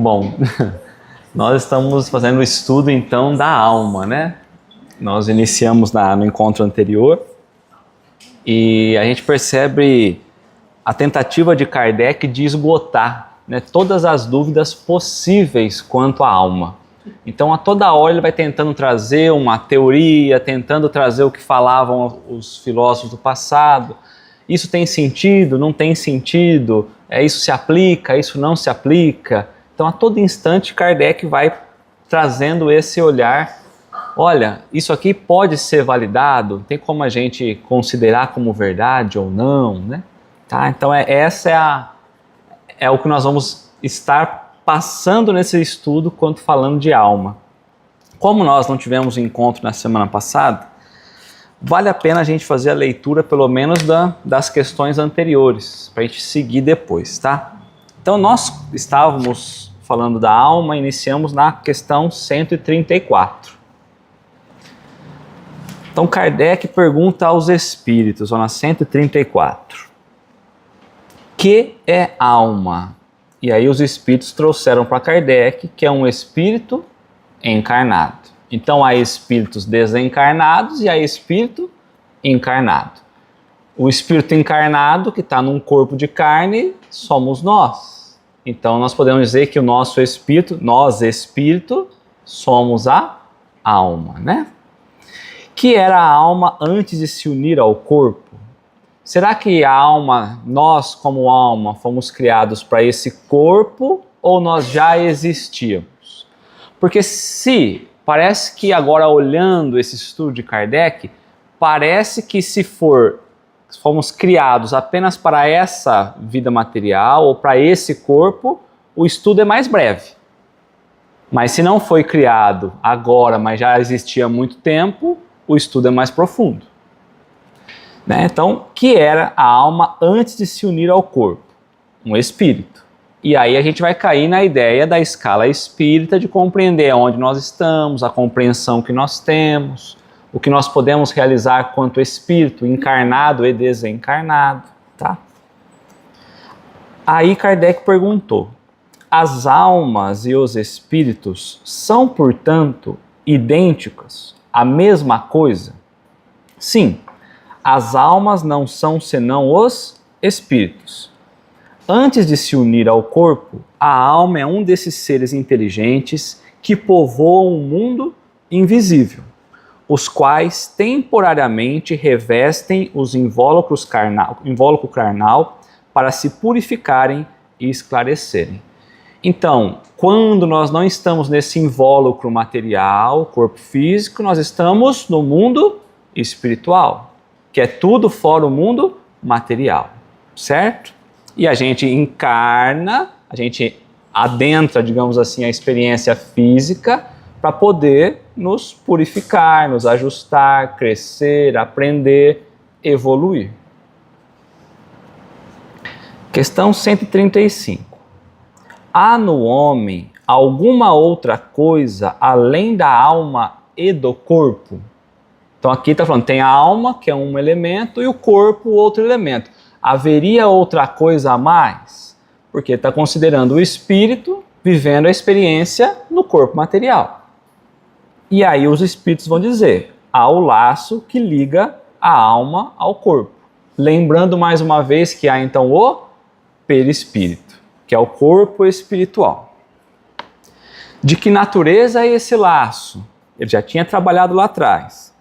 Bom, nós estamos fazendo o estudo então da alma, né? Nós iniciamos no encontro anterior e a gente percebe a tentativa de Kardec de esgotar, né, todas as dúvidas possíveis quanto à alma. Então a toda hora ele vai tentando trazer uma teoria, tentando trazer o que falavam os filósofos do passado. Isso tem sentido? Não tem sentido? Isso se aplica? Isso não se aplica? Então a todo instante Kardec vai trazendo esse olhar. Olha, isso aqui pode ser validado? Tem como a gente considerar como verdade ou não, né? Tá? Então essa é o que nós vamos estar passando nesse estudo quando falando de alma. Como nós não tivemos encontro na semana passada, vale a pena a gente fazer a leitura pelo menos das questões anteriores, para a gente seguir depois, tá? Então nós estávamos falando da alma, iniciamos na questão 134. Então Kardec pergunta aos espíritos, na 134. Que é alma? E aí os espíritos trouxeram para Kardec que é um espírito encarnado. Então há espíritos desencarnados e há espírito encarnado. O espírito encarnado que está num corpo de carne somos nós. Então nós podemos dizer que o nosso espírito, nós espírito, somos a alma, né? Que era a alma antes de se unir ao corpo? Será que a alma, nós como alma, fomos criados para esse corpo ou nós já existíamos? Porque parece que agora olhando esse estudo de Kardec, parece que se fomos criados apenas para essa vida material ou para esse corpo, o estudo é mais breve. Mas se não foi criado agora, mas já existia há muito tempo, o estudo é mais profundo. Né? Então, que era a alma antes de se unir ao corpo? Um espírito. E aí a gente vai cair na ideia da escala espírita de compreender onde nós estamos, a compreensão que nós temos, o que nós podemos realizar quanto espírito, encarnado e desencarnado. Tá? Aí Kardec perguntou, as almas e os espíritos são, portanto, idênticas, a mesma coisa? Sim. As almas não são senão os espíritos. Antes de se unir ao corpo, a alma é um desses seres inteligentes que povoam o mundo invisível, os quais temporariamente revestem os invólucro carnal para se purificarem e esclarecerem. Então, quando nós não estamos nesse invólucro material, corpo físico, nós estamos no mundo espiritual, que é tudo fora o mundo material, certo? E a gente encarna, a gente adentra, digamos assim, a experiência física para poder nos purificar, nos ajustar, crescer, aprender, evoluir. Questão 135. Há no homem alguma outra coisa além da alma e do corpo? Então aqui está falando, tem a alma, que é um elemento, e o corpo, outro elemento. Haveria outra coisa a mais? Porque está considerando o espírito vivendo a experiência no corpo material. E aí os espíritos vão dizer, há o laço que liga a alma ao corpo. Lembrando mais uma vez que há então o perispírito, que é o corpo espiritual. De que natureza é esse laço? Ele já tinha trabalhado lá atrás.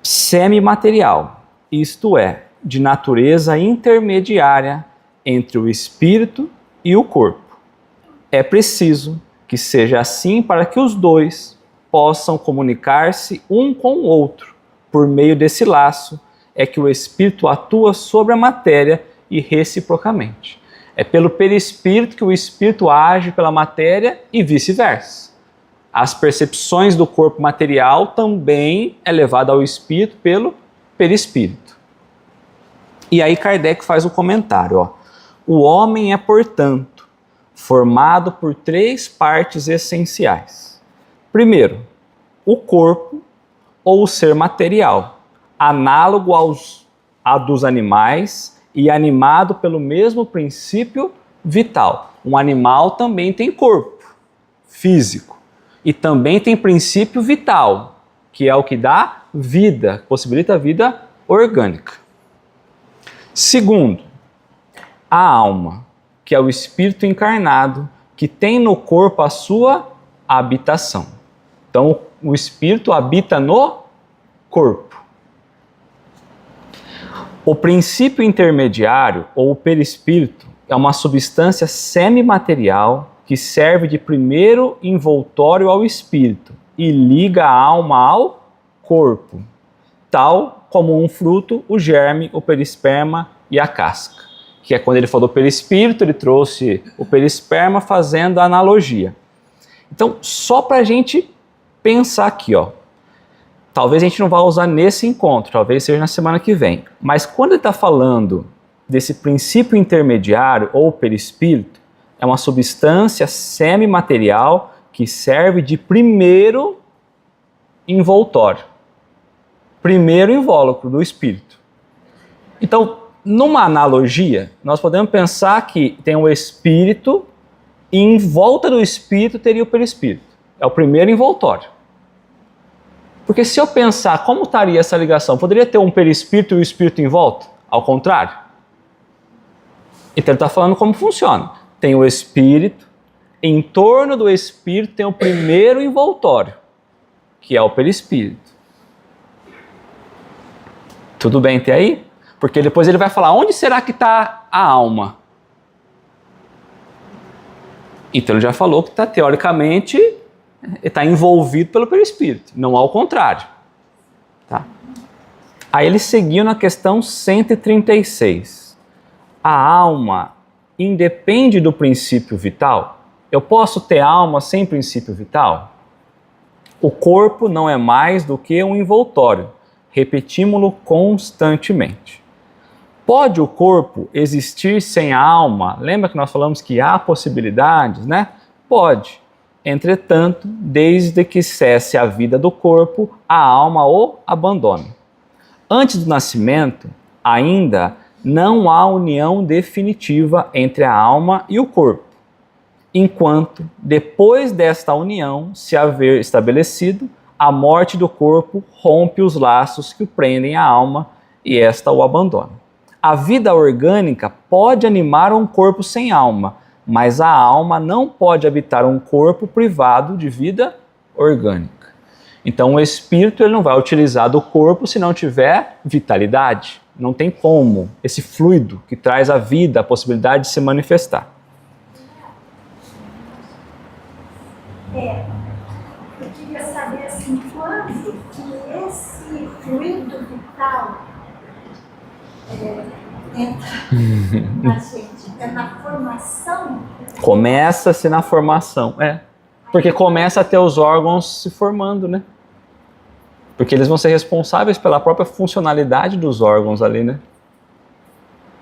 Semimaterial, isto é, de natureza intermediária entre o espírito e o corpo. É preciso que seja assim para que os dois possam comunicar-se um com o outro. Por meio desse laço é que o espírito atua sobre a matéria e reciprocamente. É pelo perispírito que o espírito age pela matéria e vice-versa. As percepções do corpo material também é levada ao espírito pelo perispírito. E aí Kardec faz um comentário. O homem é, portanto, formado por 3 partes essenciais. Primeiro, o corpo ou o ser material, análogo a dos animais e animado pelo mesmo princípio vital. Um animal também tem corpo físico e também tem princípio vital, que é o que dá vida, possibilita a vida orgânica. Segundo, a alma, que é o espírito encarnado, que tem no corpo a sua habitação. Então, o espírito habita no corpo. O princípio intermediário, ou o perispírito, é uma substância semimaterial que serve de primeiro envoltório ao espírito e liga a alma ao corpo, tal como um fruto, o germe, o perisperma e a casca. Que é quando ele falou perispírito, ele trouxe o perisperma fazendo a analogia. Então, só para a gente pensar aqui, ó. Talvez a gente não vá usar nesse encontro, talvez seja na semana que vem. Mas quando ele está falando desse princípio intermediário ou perispírito, é uma substância semimaterial que serve de primeiro envoltório, primeiro invólucro do espírito. Então, numa analogia, nós podemos pensar que tem o espírito e em volta do espírito teria o perispírito. É o primeiro envoltório. Porque se eu pensar como estaria essa ligação, poderia ter um perispírito e o espírito em volta? Ao contrário. Então ele está falando como funciona. Tem o espírito, em torno do espírito tem o primeiro envoltório, que é o perispírito. Tudo bem até aí? Porque depois ele vai falar, onde será que está a alma? Então ele já falou que está teoricamente, está envolvido pelo perispírito, não ao contrário. Tá? Aí ele seguiu na questão 136. A alma independe do princípio vital? Eu posso ter alma sem princípio vital? O corpo não é mais do que um envoltório. Repetimos-lo constantemente. Pode o corpo existir sem a alma? Lembra que nós falamos que há possibilidades, né? Pode. Entretanto, desde que cesse a vida do corpo, a alma o abandona. Antes do nascimento, ainda não há união definitiva entre a alma e o corpo, enquanto, depois desta união se haver estabelecido, a morte do corpo rompe os laços que o prendem à alma e esta o abandona. A vida orgânica pode animar um corpo sem alma, mas a alma não pode habitar um corpo privado de vida orgânica. Então o espírito ele não vai utilizar do corpo se não tiver vitalidade. Não tem como, esse fluido que traz a vida, a possibilidade de se manifestar. Eu queria saber assim, quando que esse fluido vital entra na gente? É na formação? Começa-se na formação, Porque começa a ter os órgãos se formando, né? Porque eles vão ser responsáveis pela própria funcionalidade dos órgãos ali, né?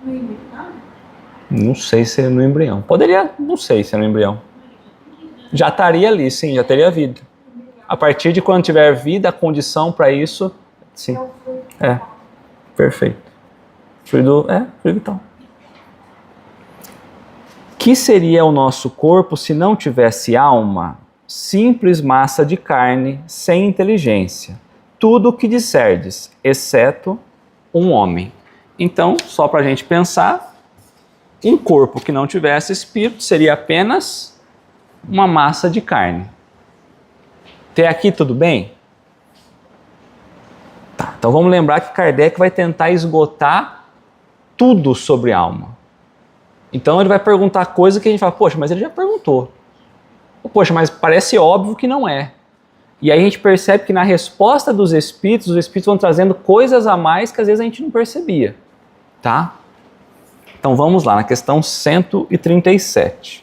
No embrião? Não sei se é no embrião. Poderia, não sei se é no embrião. Já estaria ali, sim, já teria vida. A partir de quando tiver vida, a condição para isso, sim. Perfeito. Fluido vital. Que seria o nosso corpo se não tivesse alma? Simples massa de carne, sem inteligência. Tudo o que disserdes, exceto um homem. Então, só para a gente pensar, um corpo que não tivesse espírito seria apenas uma massa de carne. Até aqui tudo bem? Tá, então vamos lembrar que Kardec vai tentar esgotar tudo sobre alma. Então ele vai perguntar coisa que a gente fala, poxa, mas ele já perguntou. Poxa, mas parece óbvio que não é. E aí a gente percebe que na resposta dos espíritos, os espíritos vão trazendo coisas a mais que às vezes a gente não percebia. Tá? Então vamos lá, na questão 137.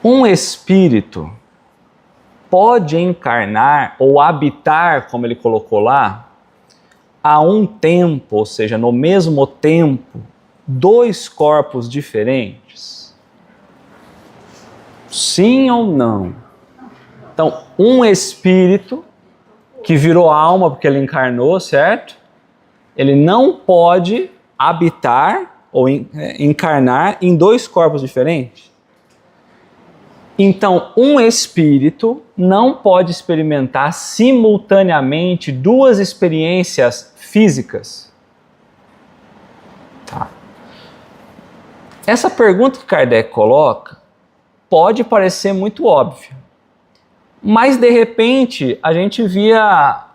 Um espírito pode encarnar ou habitar, como ele colocou lá, a um tempo, ou seja, no mesmo tempo, dois corpos diferentes? Sim ou não? Então, um espírito que virou alma porque ele encarnou, certo? Ele não pode habitar ou encarnar em dois corpos diferentes? Então, um espírito não pode experimentar simultaneamente duas experiências físicas. Tá. Essa pergunta que Kardec coloca pode parecer muito óbvia, mas de repente a gente via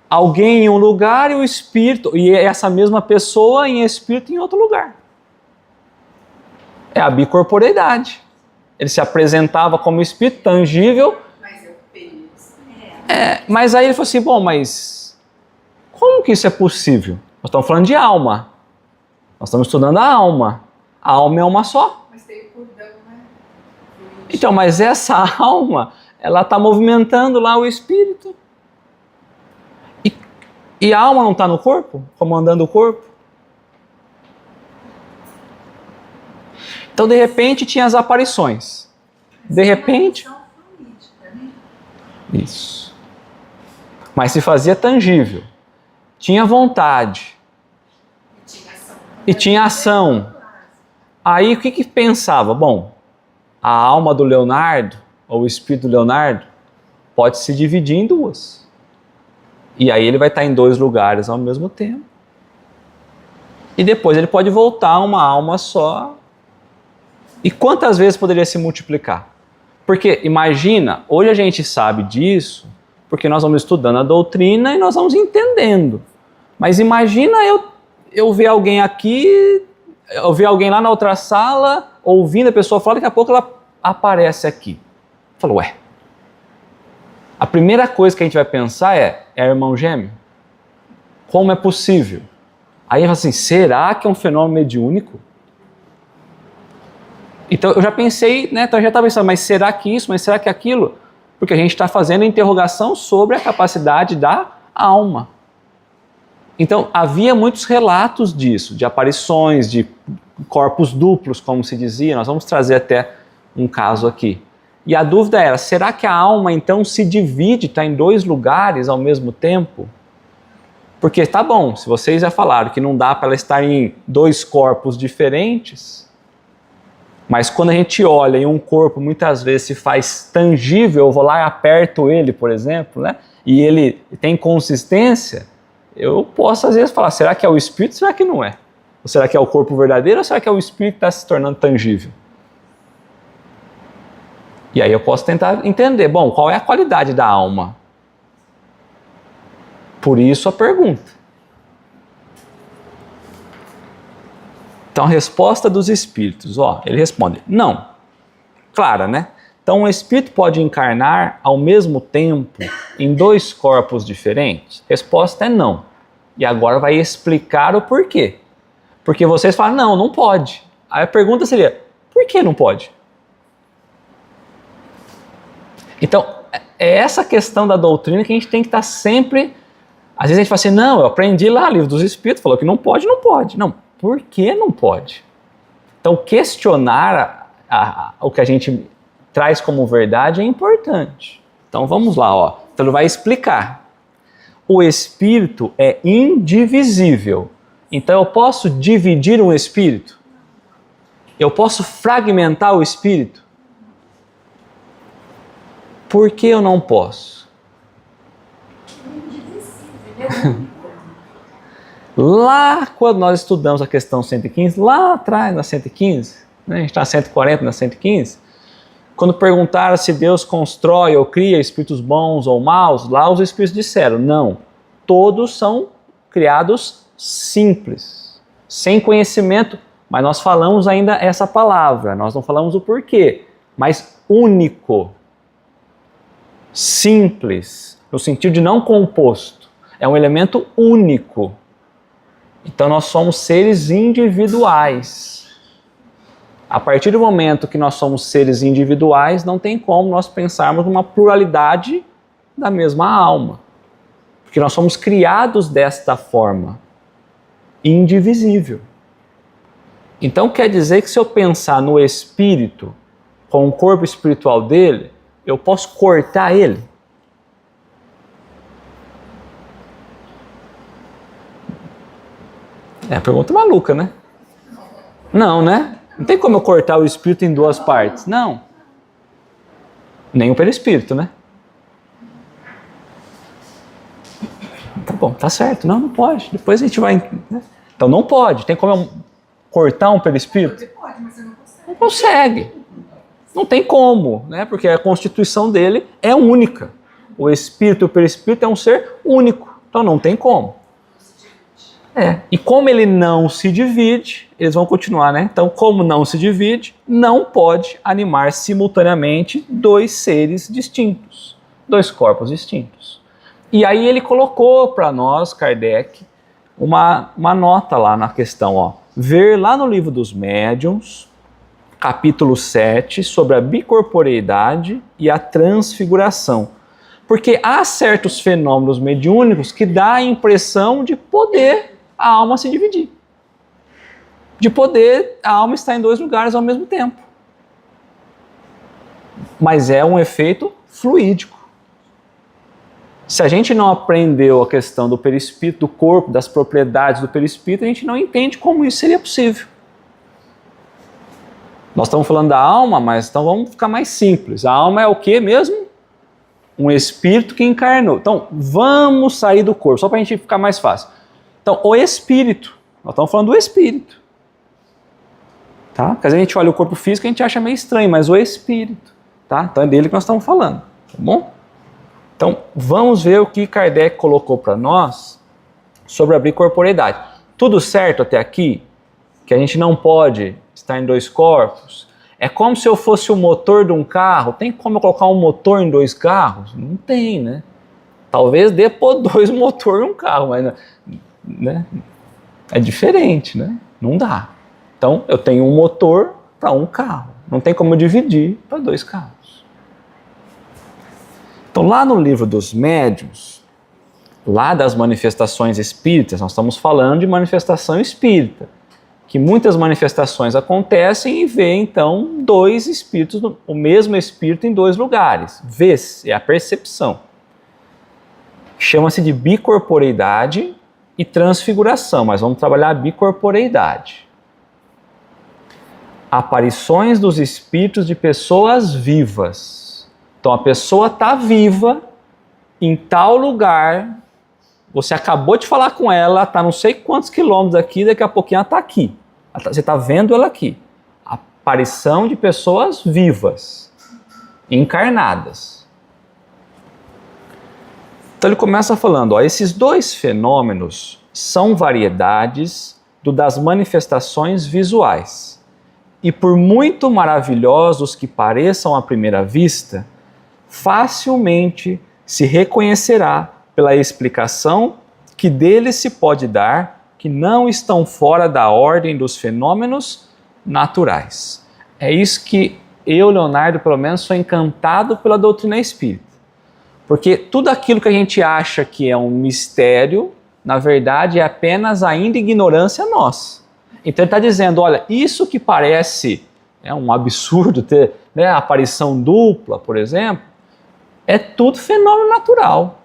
alguém em um lugar e o espírito, e essa mesma pessoa em espírito em outro lugar. É a bicorporeidade. Ele se apresentava como espírito tangível. Mas aí ele falou assim, bom, mas como que isso é possível? Nós estamos falando de alma. Nós estamos estudando a alma. A alma é uma só. Mas tem o cordão, né? Então, mas essa alma, ela está movimentando lá o espírito. E a alma não está no corpo, comandando o corpo? Então, de repente, tinha as aparições. De repente... Isso. Mas se fazia tangível. Tinha vontade. E tinha ação. Aí, o que pensava? Bom, a alma do Leonardo, ou o espírito do Leonardo, pode se dividir em duas. E aí ele vai estar em dois lugares ao mesmo tempo. E depois ele pode voltar a uma alma só. E quantas vezes poderia se multiplicar? Porque imagina, hoje a gente sabe disso, porque nós vamos estudando a doutrina e nós vamos entendendo. Mas imagina eu ver alguém aqui, eu ver alguém lá na outra sala, ouvindo a pessoa falar, daqui a pouco ela aparece aqui. Falou, ué. A primeira coisa que a gente vai pensar é irmão gêmeo? Como é possível? Aí fala assim, será que é um fenômeno mediúnico? Então eu já pensei, né? Então eu já estava pensando, mas será que isso? Mas será que aquilo? Porque a gente está fazendo interrogação sobre a capacidade da alma. Então havia muitos relatos disso, de aparições, de corpos duplos, como se dizia. Nós vamos trazer até um caso aqui. E a dúvida era, será que a alma então se divide, está em dois lugares ao mesmo tempo? Porque tá bom, se vocês já falaram que não dá para ela estar em dois corpos diferentes, mas quando a gente olha em um corpo, muitas vezes se faz tangível, eu vou lá e aperto ele, por exemplo, né? E ele tem consistência, eu posso às vezes falar, será que é o espírito ou será que não é? Ou será que é o corpo verdadeiro ou será que é o espírito que está se tornando tangível? E aí eu posso tentar entender, bom, qual é a qualidade da alma? Por isso a pergunta. Então a resposta dos espíritos, ele responde, não. Clara, né? Então um espírito pode encarnar ao mesmo tempo em dois corpos diferentes? Resposta é não. E agora vai explicar o porquê. Porque vocês falam, não pode. Aí a pergunta seria, por que não pode? Então, é essa questão da doutrina que a gente tem que estar sempre... Às vezes a gente fala assim, não, eu aprendi lá, Livro dos Espíritos, falou que não pode, não pode. Não, por que não pode? Então, questionar o que a gente traz como verdade é importante. Então, vamos lá, Então, ele vai explicar. O Espírito é indivisível. Então, eu posso dividir um Espírito? Eu posso fragmentar o Espírito? Por que eu não posso? Lá, quando nós estudamos a questão 115, lá atrás, na 115, né, a gente está na 140, na 115, quando perguntaram se Deus constrói ou cria espíritos bons ou maus, lá os espíritos disseram, não, todos são criados simples, sem conhecimento, mas nós falamos ainda essa palavra, nós não falamos o porquê, mas único. Simples, no sentido de não composto, é um elemento único. Então nós somos seres individuais. A partir do momento que nós somos seres individuais, não tem como nós pensarmos numa pluralidade da mesma alma. Porque nós somos criados desta forma, indivisível. Então quer dizer que se eu pensar no espírito, com o corpo espiritual dele, eu posso cortar ele? É a pergunta maluca, né? Não, né? Não tem como eu cortar o espírito em duas partes. Não. Nem o perispírito, né? Tá bom, tá certo. Não pode. Depois a gente vai... Né? Então não pode. Tem como eu cortar um perispírito? Você pode, mas você não consegue. Não consegue. Não tem como, né? Porque a constituição dele é única. O espírito e o perispírito é um ser único. Então não tem como. E como ele não se divide, eles vão continuar, né? Então, como não se divide, não pode animar simultaneamente dois seres distintos, dois corpos distintos. E aí ele colocou para nós, Kardec, uma nota lá na questão, ó. Ver lá no Livro dos Médiuns, capítulo 7, sobre a bicorporeidade e a transfiguração. Porque há certos fenômenos mediúnicos que dá a impressão de poder a alma se dividir. De poder a alma estar em dois lugares ao mesmo tempo. Mas é um efeito fluídico. Se a gente não aprendeu a questão do perispírito, do corpo, das propriedades do perispírito, a gente não entende como isso seria possível. Nós estamos falando da alma, mas então vamos ficar mais simples. A alma é o que mesmo? Um espírito que encarnou. Então, vamos sair do corpo, só para a gente ficar mais fácil. Então, o espírito. Nós estamos falando do espírito. Tá? Porque às vezes a gente olha o corpo físico e a gente acha meio estranho, mas o espírito. Tá? Então é dele que nós estamos falando. Tá bom? Então, vamos ver o que Kardec colocou para nós sobre a bicorporeidade. Tudo certo até aqui? Que a gente não pode estar em dois corpos? É como se eu fosse o motor de um carro. Tem como eu colocar um motor em dois carros? Não tem, né? Talvez dê por dois motores em um carro, mas né? É diferente, né? Não dá. Então, eu tenho um motor para um carro. Não tem como eu dividir para dois carros. Então, lá no Livro dos Médiuns, lá das manifestações espíritas, nós estamos falando de manifestação espírita, que muitas manifestações acontecem e vê, então, dois espíritos, o mesmo espírito em dois lugares. Vê-se, é a percepção. Chama-se de bicorporeidade e transfiguração, mas vamos trabalhar a bicorporeidade. Aparições dos espíritos de pessoas vivas. Então a pessoa está viva em tal lugar, você acabou de falar com ela, está não sei quantos quilômetros aqui, daqui a pouquinho ela está aqui. Você está vendo ela aqui. Aparição de pessoas vivas, encarnadas. Então ele começa falando, ó, esses dois fenômenos são variedades das manifestações visuais. E por muito maravilhosos que pareçam à primeira vista, facilmente se reconhecerá pela explicação que deles se pode dar que não estão fora da ordem dos fenômenos naturais. É isso que eu, Leonardo, pelo menos, sou encantado pela doutrina espírita. Porque tudo aquilo que a gente acha que é um mistério, na verdade é apenas ainda ignorância nossa. Então ele está dizendo, olha, isso que parece um absurdo ter a aparição dupla, por exemplo, é tudo fenômeno natural.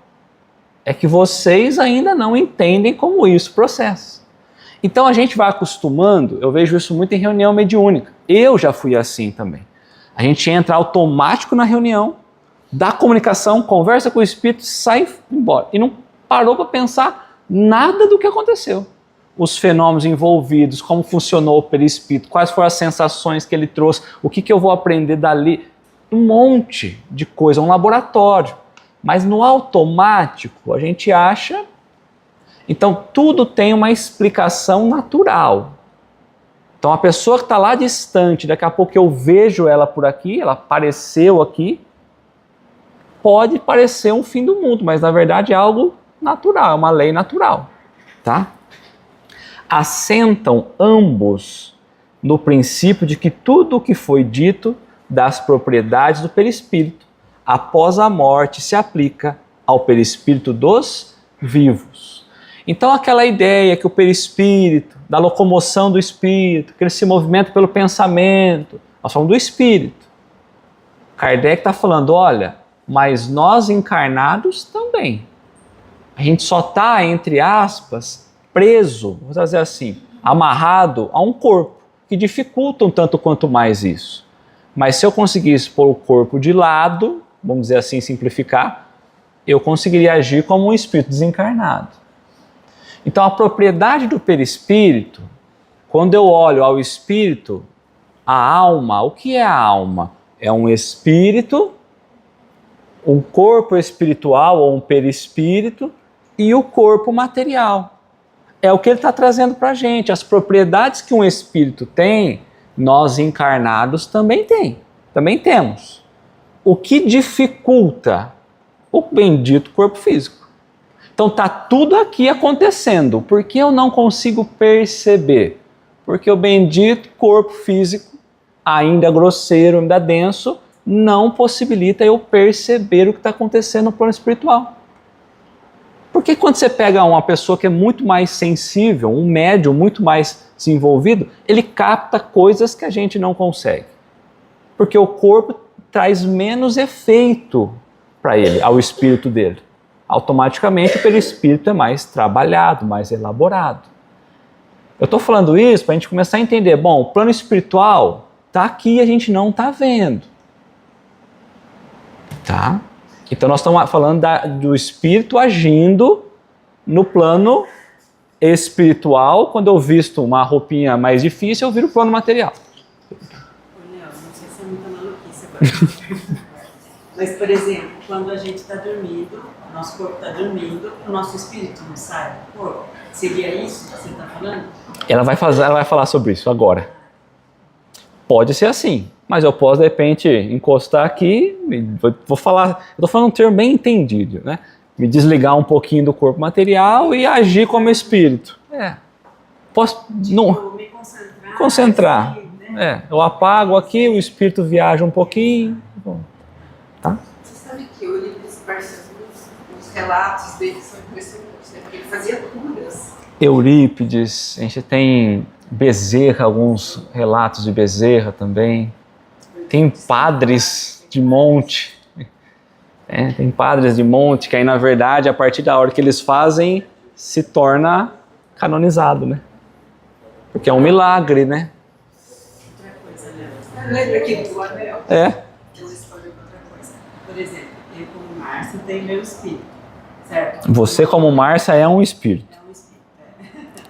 É que vocês ainda não entendem como isso processa. Então a gente vai acostumando, eu vejo isso muito em reunião mediúnica. Eu já fui assim também. A gente entra automático na reunião, dá comunicação, conversa com o espírito, sai embora. E não parou para pensar nada do que aconteceu. Os fenômenos envolvidos, como funcionou o perispírito, quais foram as sensações que ele trouxe, o que eu vou aprender dali. Um monte de coisa, um laboratório. Mas no automático a gente acha... Então tudo tem uma explicação natural. Então a pessoa que está lá distante, daqui a pouco eu vejo ela por aqui, ela apareceu aqui, pode parecer um fim do mundo, mas na verdade é algo natural, é uma lei natural, tá? Assentam ambos no princípio de que tudo o que foi dito das propriedades do perispírito após a morte se aplica ao perispírito dos vivos. Então aquela ideia que o perispírito, da locomoção do espírito, que ele se movimenta pelo pensamento, nós falamos do espírito. Kardec está falando, olha, mas nós encarnados também. A gente só está, entre aspas, preso, vamos dizer assim, amarrado a um corpo. O que dificultam tanto quanto mais isso. Mas se eu conseguisse pôr o corpo de lado, vamos dizer assim, simplificar, eu conseguiria agir como um espírito desencarnado. Então a propriedade do perispírito, quando eu olho ao espírito, a alma, o que é a alma? É um espírito, um corpo espiritual ou um perispírito e o corpo material. É o que ele está trazendo para a gente. As propriedades que um espírito tem, nós encarnados também temos. O que dificulta? O bendito corpo físico. Então está tudo aqui acontecendo. Por que eu não consigo perceber? Porque o bendito corpo físico, ainda grosseiro, ainda denso, não possibilita eu perceber o que está acontecendo no plano espiritual. Porque quando você pega uma pessoa que é muito mais sensível, um médium muito mais desenvolvido, ele capta coisas que a gente não consegue. Porque o corpo traz menos efeito para ele, ao espírito dele. Automaticamente o perispírito é mais trabalhado, mais elaborado. Eu estou falando isso para a gente começar a entender, bom, o plano espiritual está aqui e a gente não está vendo. Tá? Então nós estamos falando do espírito agindo no plano espiritual. Quando eu visto uma roupinha mais difícil, eu viro o plano material. Não sei se é muita maluquice agora. Mas, por exemplo, quando a gente está dormindo, nosso corpo está dormindo, o nosso espírito não sai do corpo. Seria isso que você está falando? Ela vai falar sobre isso agora. Pode ser assim, mas eu posso de repente encostar aqui, vou falar, eu estou falando um termo bem entendido, né? Me desligar um pouquinho do corpo material e agir como espírito. Posso não Me concentrar. Assim, né? Eu apago aqui, o espírito viaja um pouquinho. Tá? Você sabe que o Eurípides Barçanus, os relatos dele são impressionantes, né? Porque ele fazia curas. Eurípides, a gente tem Bezerra, alguns relatos de Bezerra também. Tem padres de monte. Tem padres de monte que aí, na verdade, a partir da hora que eles fazem, se torna canonizado, né? Porque é um milagre, né? Outra coisa, né? Lembra aquele do anel? Eu escolhi outra coisa. Por exemplo, eu como Márcia tenho meu espírito, certo? Você, como Márcia, é um espírito. É um espírito,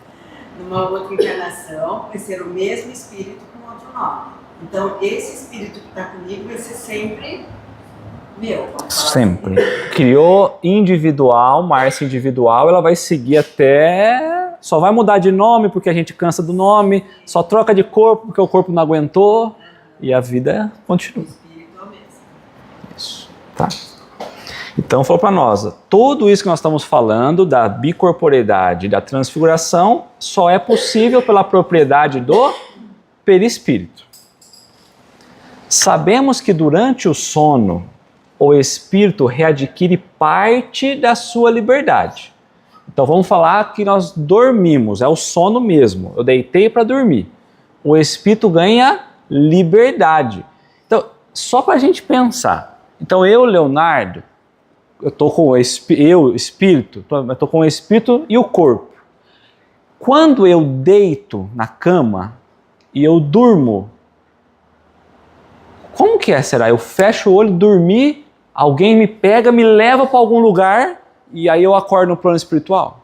Numa outra encarnação, vai ser o mesmo espírito com outro nome. Então, esse espírito que está comigo vai ser sempre meu. Sempre. Criou individual, Márcia individual, ela vai seguir até... Só vai mudar de nome porque a gente cansa do nome, só troca de corpo porque o corpo não aguentou e a vida continua. O espírito é o mesmo. Isso, tá? Então falou para nós, tudo isso que nós estamos falando da bicorporeidade, da transfiguração, só é possível pela propriedade do perispírito. Sabemos que durante o sono, o espírito readquire parte da sua liberdade. Então vamos falar que nós dormimos, é o sono mesmo, eu deitei para dormir. O espírito ganha liberdade. Então, só para a gente pensar. Então eu, Leonardo, eu estou com o espírito e o corpo. Quando eu deito na cama e eu durmo, como que será? Eu fecho o olho, dormi, alguém me pega, me leva para algum lugar e aí eu acordo no plano espiritual?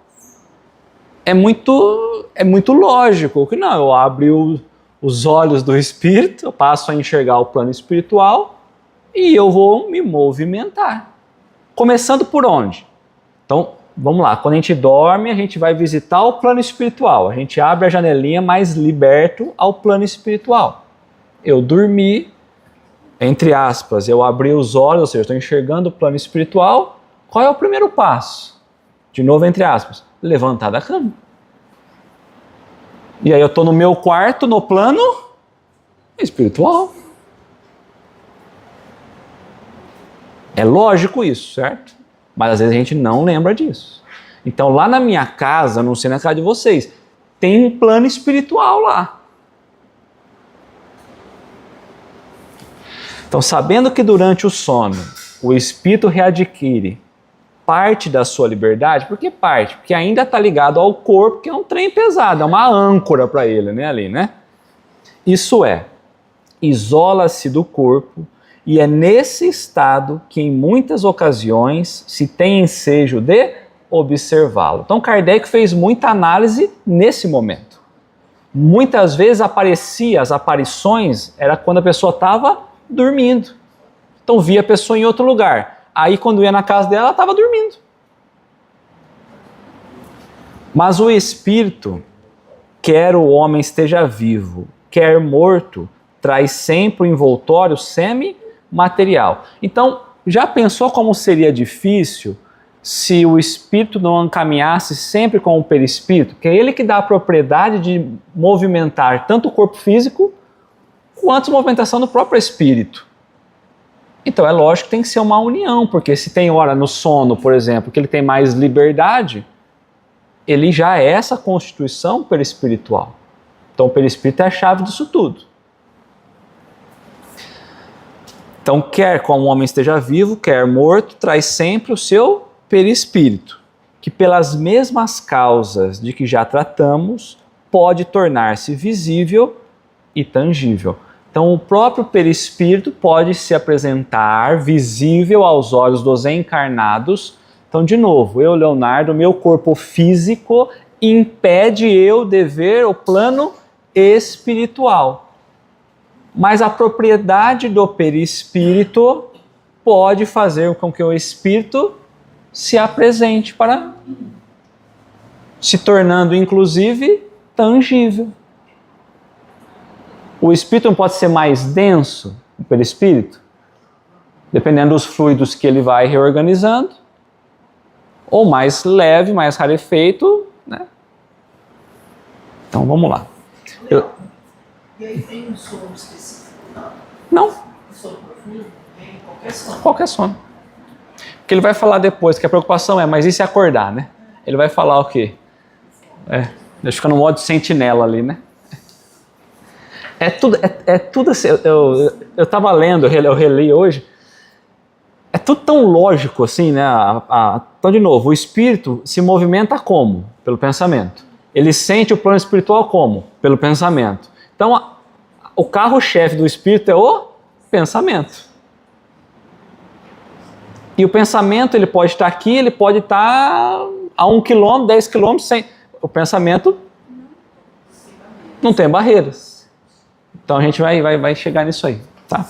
É muito lógico que não, eu abro os olhos do espírito, eu passo a enxergar o plano espiritual e eu vou me movimentar. Começando por onde? Então, vamos lá, quando a gente dorme, a gente vai visitar o plano espiritual, a gente abre a janelinha mais liberto ao plano espiritual. Eu dormi, entre aspas, eu abri os olhos, ou seja, estou enxergando o plano espiritual. Qual é o primeiro passo? De novo, entre aspas, levantar da cama. E aí eu estou no meu quarto, no plano espiritual. É lógico isso, certo? Mas às vezes a gente não lembra disso. Então lá na minha casa, não sei na casa de vocês, tem um plano espiritual lá. Então, sabendo que durante o sono o espírito readquire parte da sua liberdade, por que parte? Porque ainda está ligado ao corpo, que é um trem pesado, é uma âncora para ele, né, ali, né? Isso é, isola-se do corpo e é nesse estado que em muitas ocasiões se tem ensejo de observá-lo. Então Kardec fez muita análise nesse momento. Muitas vezes as aparições era quando a pessoa estava dormindo. Então via a pessoa em outro lugar. Aí quando ia na casa dela, ela estava dormindo. Mas o espírito, quer o homem esteja vivo, quer morto, traz sempre o envoltório semi-material. Então, já pensou como seria difícil se o espírito não encaminhasse sempre com o perispírito? Que é ele que dá a propriedade de movimentar tanto o corpo físico quanto a movimentação do próprio espírito. Então é lógico que tem que ser uma união, porque se tem hora no sono, por exemplo, que ele tem mais liberdade, ele já é essa constituição perispiritual. Então o perispírito é a chave disso tudo. Então quer como o homem esteja vivo, quer morto, traz sempre o seu perispírito, que pelas mesmas causas de que já tratamos, pode tornar-se visível e tangível. Então o próprio perispírito pode se apresentar visível aos olhos dos encarnados. Então, de novo, eu, Leonardo, meu corpo físico impede eu de ver o plano espiritual. Mas a propriedade do perispírito pode fazer com que o espírito se apresente para se tornando, inclusive, tangível. O espírito não pode ser mais denso, o perispírito, dependendo dos fluidos que ele vai reorganizando, ou mais leve, mais rarefeito, né? Então vamos lá. E aí tem um sono específico? Não. Sono profundo? Tem qualquer sono? Qualquer sono. Porque ele vai falar depois que a preocupação é, mas e se acordar, né? Ele vai falar o quê? Deixa ficar no modo sentinela ali, né? É tudo assim, eu estava lendo, eu reli hoje, é tudo tão lógico assim, né? Então, de novo, o espírito se movimenta como? Pelo pensamento. Ele sente o plano espiritual como? Pelo pensamento. Então, o carro-chefe do espírito é o pensamento. E o pensamento, ele pode estar aqui, ele pode estar a 1 km, 10 km, sem... O pensamento não tem barreiras. Então a gente vai chegar nisso aí, tá?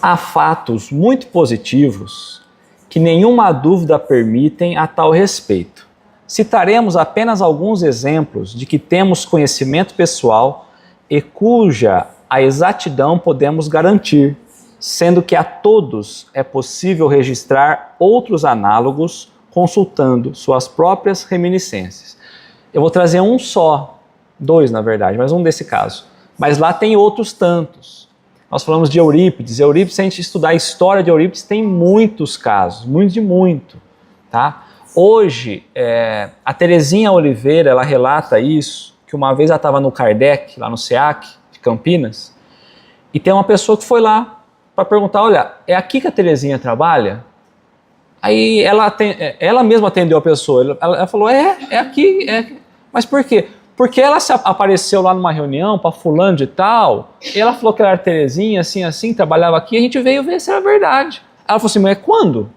Há fatos muito positivos que nenhuma dúvida permitem a tal respeito. Citaremos apenas alguns exemplos de que temos conhecimento pessoal e cuja a exatidão podemos garantir, sendo que a todos é possível registrar outros análogos consultando suas próprias reminiscências. Eu vou trazer um só, 2 na verdade, mas um desse caso. Mas lá tem outros tantos. Nós falamos de Eurípides. Eurípides, se a gente estudar a história de Eurípides, tem muitos casos, muito, tá? Hoje, a Terezinha Oliveira, ela relata isso, que uma vez ela estava no Kardec, lá no SEAC, de Campinas, e tem uma pessoa que foi lá para perguntar, olha, é aqui que a Terezinha trabalha? Aí ela mesma atendeu a pessoa, ela falou, é aqui, mas por quê? Porque ela apareceu lá numa reunião para fulano de tal, e ela falou que ela era Terezinha, assim, trabalhava aqui, e a gente veio ver se era verdade. Ela falou assim, mas quando?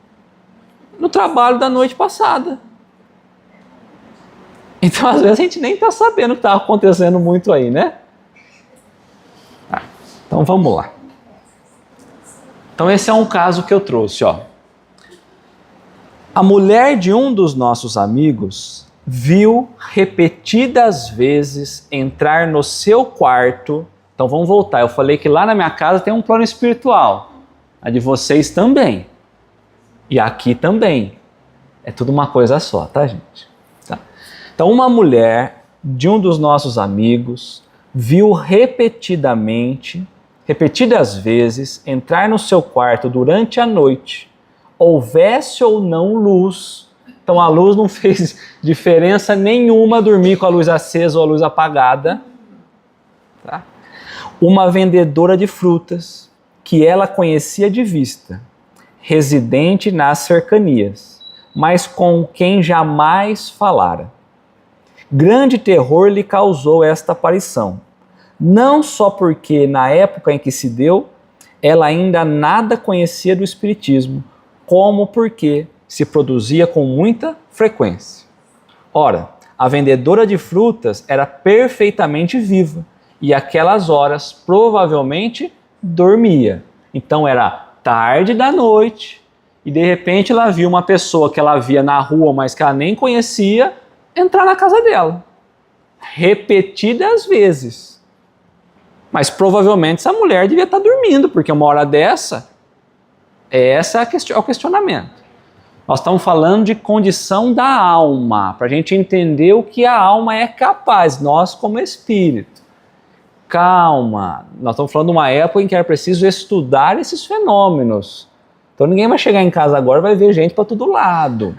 No trabalho da noite passada. Então, às vezes, a gente nem está sabendo o que está acontecendo muito aí, né? Então, vamos lá. Então, esse é um caso que eu trouxe, ó. A mulher de um dos nossos amigos viu repetidas vezes entrar no seu quarto. Então vamos voltar, eu falei que lá na minha casa tem um plano espiritual, a de vocês também, e aqui também, é tudo uma coisa só, tá gente? Tá. Então uma mulher de um dos nossos amigos viu repetidas vezes entrar no seu quarto durante a noite, houvesse ou não luz. Então a luz não fez diferença nenhuma dormir com a luz acesa ou a luz apagada. Tá? Uma vendedora de frutas que ela conhecia de vista, residente nas cercanias, mas com quem jamais falara. Grande terror lhe causou esta aparição, Não só porque na época em que se deu, ela ainda nada conhecia do espiritismo, como porque se produzia com muita frequência. Ora, a vendedora de frutas era perfeitamente viva e aquelas horas provavelmente dormia. Então era tarde da noite e de repente ela viu uma pessoa que ela via na rua, mas que ela nem conhecia, entrar na casa dela. Repetidas vezes. Mas provavelmente essa mulher devia estar dormindo, porque uma hora dessa, esse é o questionamento. Nós estamos falando de condição da alma, para a gente entender o que a alma é capaz, nós como espírito. Calma, nós estamos falando de uma época em que era preciso estudar esses fenômenos. Então ninguém vai chegar em casa agora e vai ver gente para todo lado.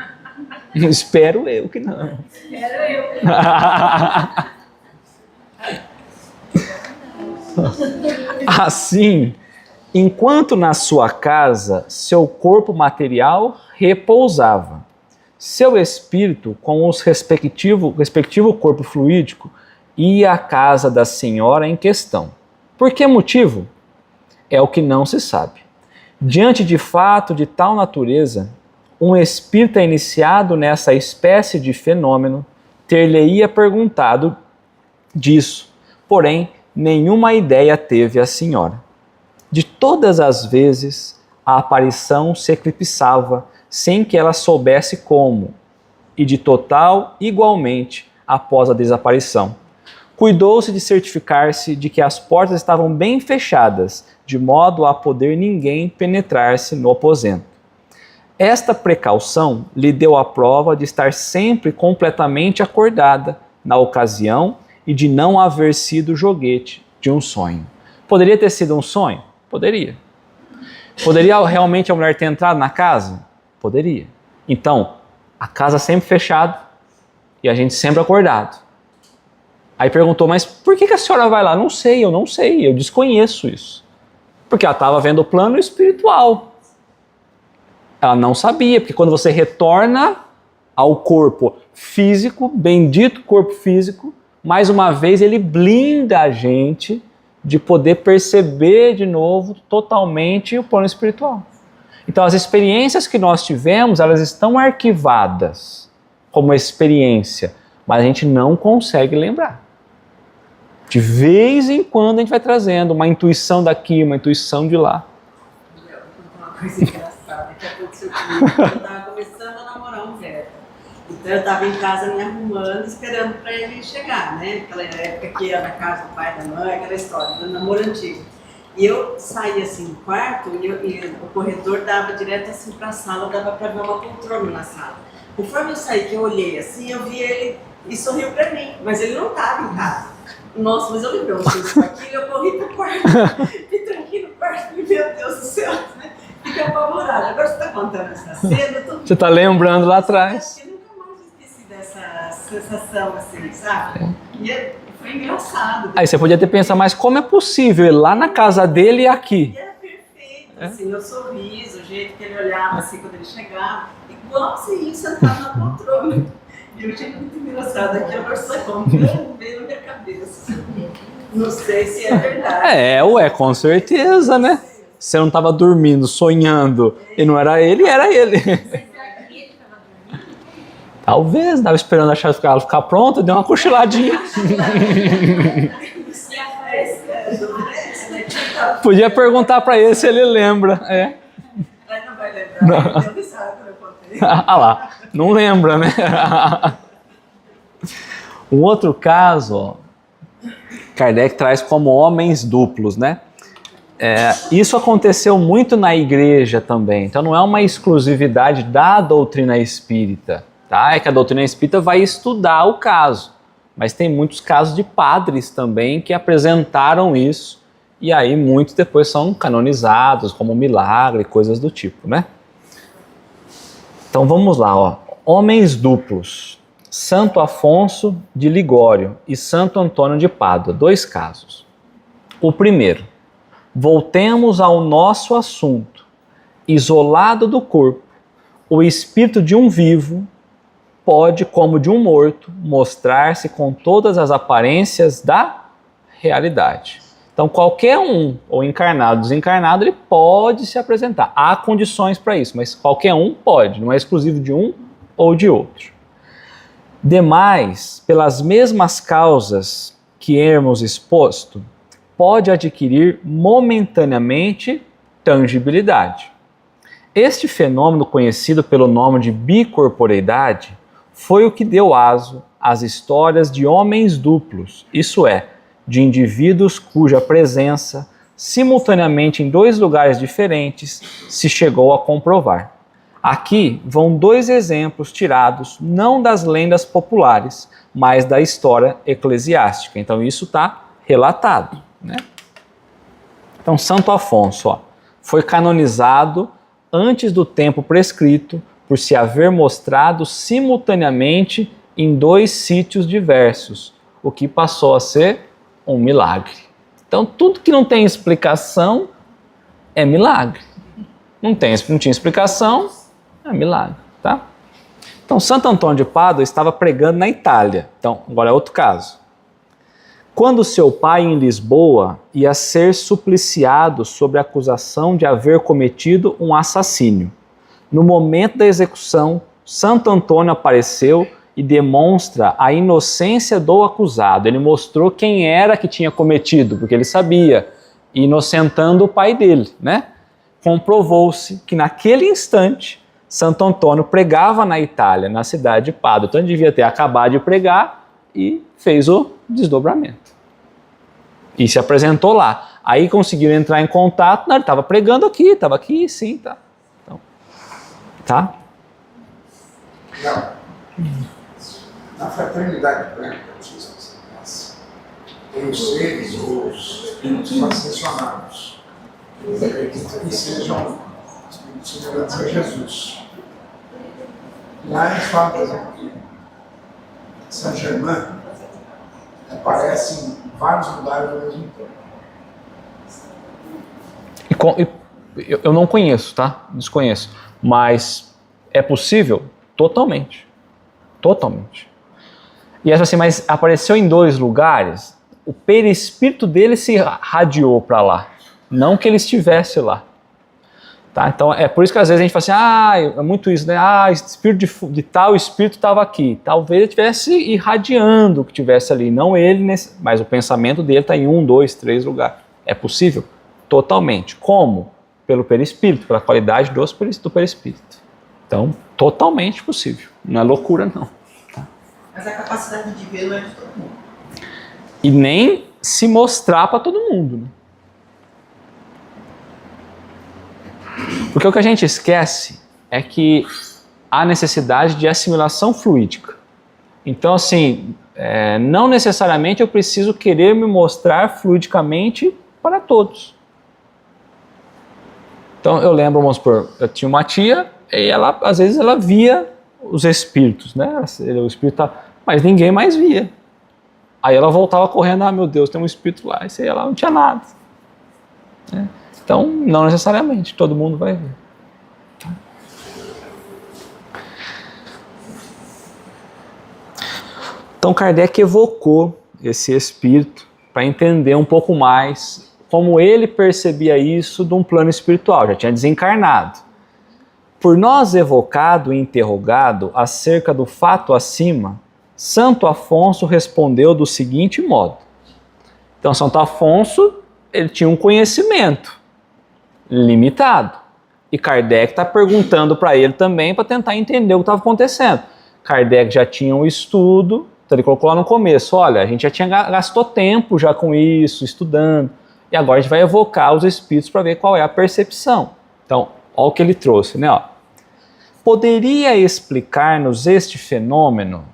Espero eu que não. Espero eu. Assim, enquanto na sua casa seu corpo material repousava, seu espírito, com o respectivo corpo fluídico, ia à casa da senhora em questão. Por que motivo? É o que não se sabe. Diante de fato de tal natureza, um espírito iniciado nessa espécie de fenômeno ter-lhe-ia perguntado disso, porém, nenhuma ideia teve a senhora. De todas as vezes, a aparição se eclipsava sem que ela soubesse como, e de total, igualmente, após a desaparição. Cuidou-se de certificar-se de que as portas estavam bem fechadas, de modo a poder ninguém penetrar-se no aposento. Esta precaução lhe deu a prova de estar sempre completamente acordada na ocasião e de não haver sido joguete de um sonho. Poderia ter sido um sonho? Poderia. Poderia realmente a mulher ter entrado na casa? Poderia. Então, a casa sempre fechada e a gente sempre acordado. Aí perguntou, mas por que a senhora vai lá? Não sei, eu desconheço isso. Porque ela estava vendo o plano espiritual. Ela não sabia, porque quando você retorna ao corpo físico, bendito corpo físico, mais uma vez ele blinda a gente de poder perceber de novo totalmente o plano espiritual. Então as experiências que nós tivemos, elas estão arquivadas como experiência, mas a gente não consegue lembrar. De vez em quando a gente vai trazendo uma intuição daqui, uma intuição de lá. Uma coisa engraçada que aconteceu comigo. Eu estava começando a namorar um velho. Então eu estava em casa me arrumando, esperando para ele chegar, né? Aquela época que ia na casa do pai, da mãe, aquela história, do namoro antigo. E eu saía assim do quarto e o corredor dava direto assim para a sala, dava para ver uma poltrona na sala. Conforme eu saí, que eu olhei assim, eu vi ele e sorriu para mim, mas ele não estava em casa. Nossa, mas eu lembrei um pouco aquilo, eu corri pro quarto, me tranquei no quarto, falei, meu Deus do céu, né? Fiquei apavorada. Agora você está contando essa cena, você está lembrando lá atrás. Eu nunca mais esqueci dessa sensação assim, sabe? E foi engraçado. Aí você podia ter pensado, mas como é possível ir lá na casa dele e aqui? E era perfeito, assim, meu sorriso, o jeito que ele olhava assim quando ele chegava, igualzinho sentado na poltrona. E eu achei muito engraçado aqui, agora só comprando, veio na minha cabeça. Não sei se é verdade. Com certeza, né? Você não estava dormindo, sonhando, e não era ele, era ele. Talvez, estava esperando a chave ficar pronta, deu uma cochiladinha. Podia perguntar para ele se ele lembra. Ele não vai lembrar, ele não sabe quando eu contei. Ah lá, não lembra, né? Um outro caso, ó, Kardec traz como homens duplos, né? Isso aconteceu muito na igreja também, então não é uma exclusividade da doutrina espírita, tá? É que a doutrina espírita vai estudar o caso, mas tem muitos casos de padres também que apresentaram isso, e aí muitos depois são canonizados como milagre, coisas do tipo, né? Então vamos lá, ó. Homens duplos. Santo Afonso de Ligório e Santo Antônio de Pádua, 2 casos. O primeiro, voltemos ao nosso assunto. Isolado do corpo, o espírito de um vivo pode, como de um morto, mostrar-se com todas as aparências da realidade. Então qualquer um, ou encarnado ou desencarnado, ele pode se apresentar. Há condições para isso, mas qualquer um pode, não é exclusivo de um ou de outro. Demais, pelas mesmas causas que hemos exposto, pode adquirir momentaneamente tangibilidade. Este fenômeno, conhecido pelo nome de bicorporeidade, foi o que deu aso às histórias de homens duplos, isso é, de indivíduos cuja presença, simultaneamente em dois lugares diferentes, se chegou a comprovar. Aqui vão dois exemplos tirados não das lendas populares, mas da história eclesiástica. Então isso está relatado, né? Então Santo Afonso, foi canonizado antes do tempo prescrito por se haver mostrado simultaneamente em dois sítios diversos, o que passou a ser um milagre. Então tudo que não tem explicação é milagre. Não tinha explicação, é milagre, tá? Então Santo Antônio de Pádua estava pregando na Itália. Então agora é outro caso. Quando seu pai em Lisboa ia ser supliciado sob a acusação de haver cometido um assassínio. No momento da execução, Santo Antônio apareceu e demonstra a inocência do acusado. Ele mostrou quem era que tinha cometido, porque ele sabia, inocentando o pai dele, né? Comprovou-se que naquele instante Santo Antônio pregava na Itália, na cidade de Pádua. Então ele devia ter acabado de pregar e fez o desdobramento. E se apresentou lá. Aí conseguiram entrar em contato. Não, ele estava pregando aqui, estava aqui, sim, tá. Então, tá? Não. Na fraternidade branca, tem os seres, os espíritos ascensionados. Eu acredito que sejam espíritos semelhantes a Jesus. Lá eles falam, por exemplo, que Saint Germain aparece em vários lugares ao mesmo tempo. Eu não conheço, tá? Desconheço. Mas é possível? Totalmente. Totalmente. E assim, mas apareceu em dois lugares, o perispírito dele se radiou para lá. Não que ele estivesse lá. Tá? Então é por isso que às vezes a gente fala assim, é muito isso, né? Espírito de tal espírito estava aqui. Talvez ele estivesse irradiando o que estivesse ali, não ele, mas o pensamento dele está em 1, 2, 3 lugares. É possível? Totalmente. Como? Pelo perispírito, pela qualidade do perispírito. Então, totalmente possível. Não é loucura, não. Tá? Mas a capacidade de ver não é de todo mundo. E nem se mostrar para todo mundo, né? Porque o que a gente esquece é que há necessidade de assimilação fluídica. Então, assim, não necessariamente eu preciso querer me mostrar fluidicamente para todos. Então, eu lembro, vamos supor, eu tinha uma tia e ela, às vezes, ela via os espíritos, né? O espírito mas ninguém mais via. Aí ela voltava correndo, meu Deus, tem um espírito lá. E aí ela não tinha nada. Né? Então, não necessariamente, todo mundo vai ver. Então, Kardec evocou esse espírito para entender um pouco mais como ele percebia isso de um plano espiritual, já tinha desencarnado. Por nós evocado e interrogado acerca do fato acima, Santo Afonso respondeu do seguinte modo. Então, Santo Afonso, ele tinha um conhecimento limitado. E Kardec está perguntando para ele também para tentar entender o que estava acontecendo. Kardec já tinha um estudo, então ele colocou lá no começo, olha, a gente já gastou tempo já com isso, estudando, e agora a gente vai evocar os espíritos para ver qual é a percepção. Então, olha o que ele trouxe, né? Poderia explicar-nos este fenômeno?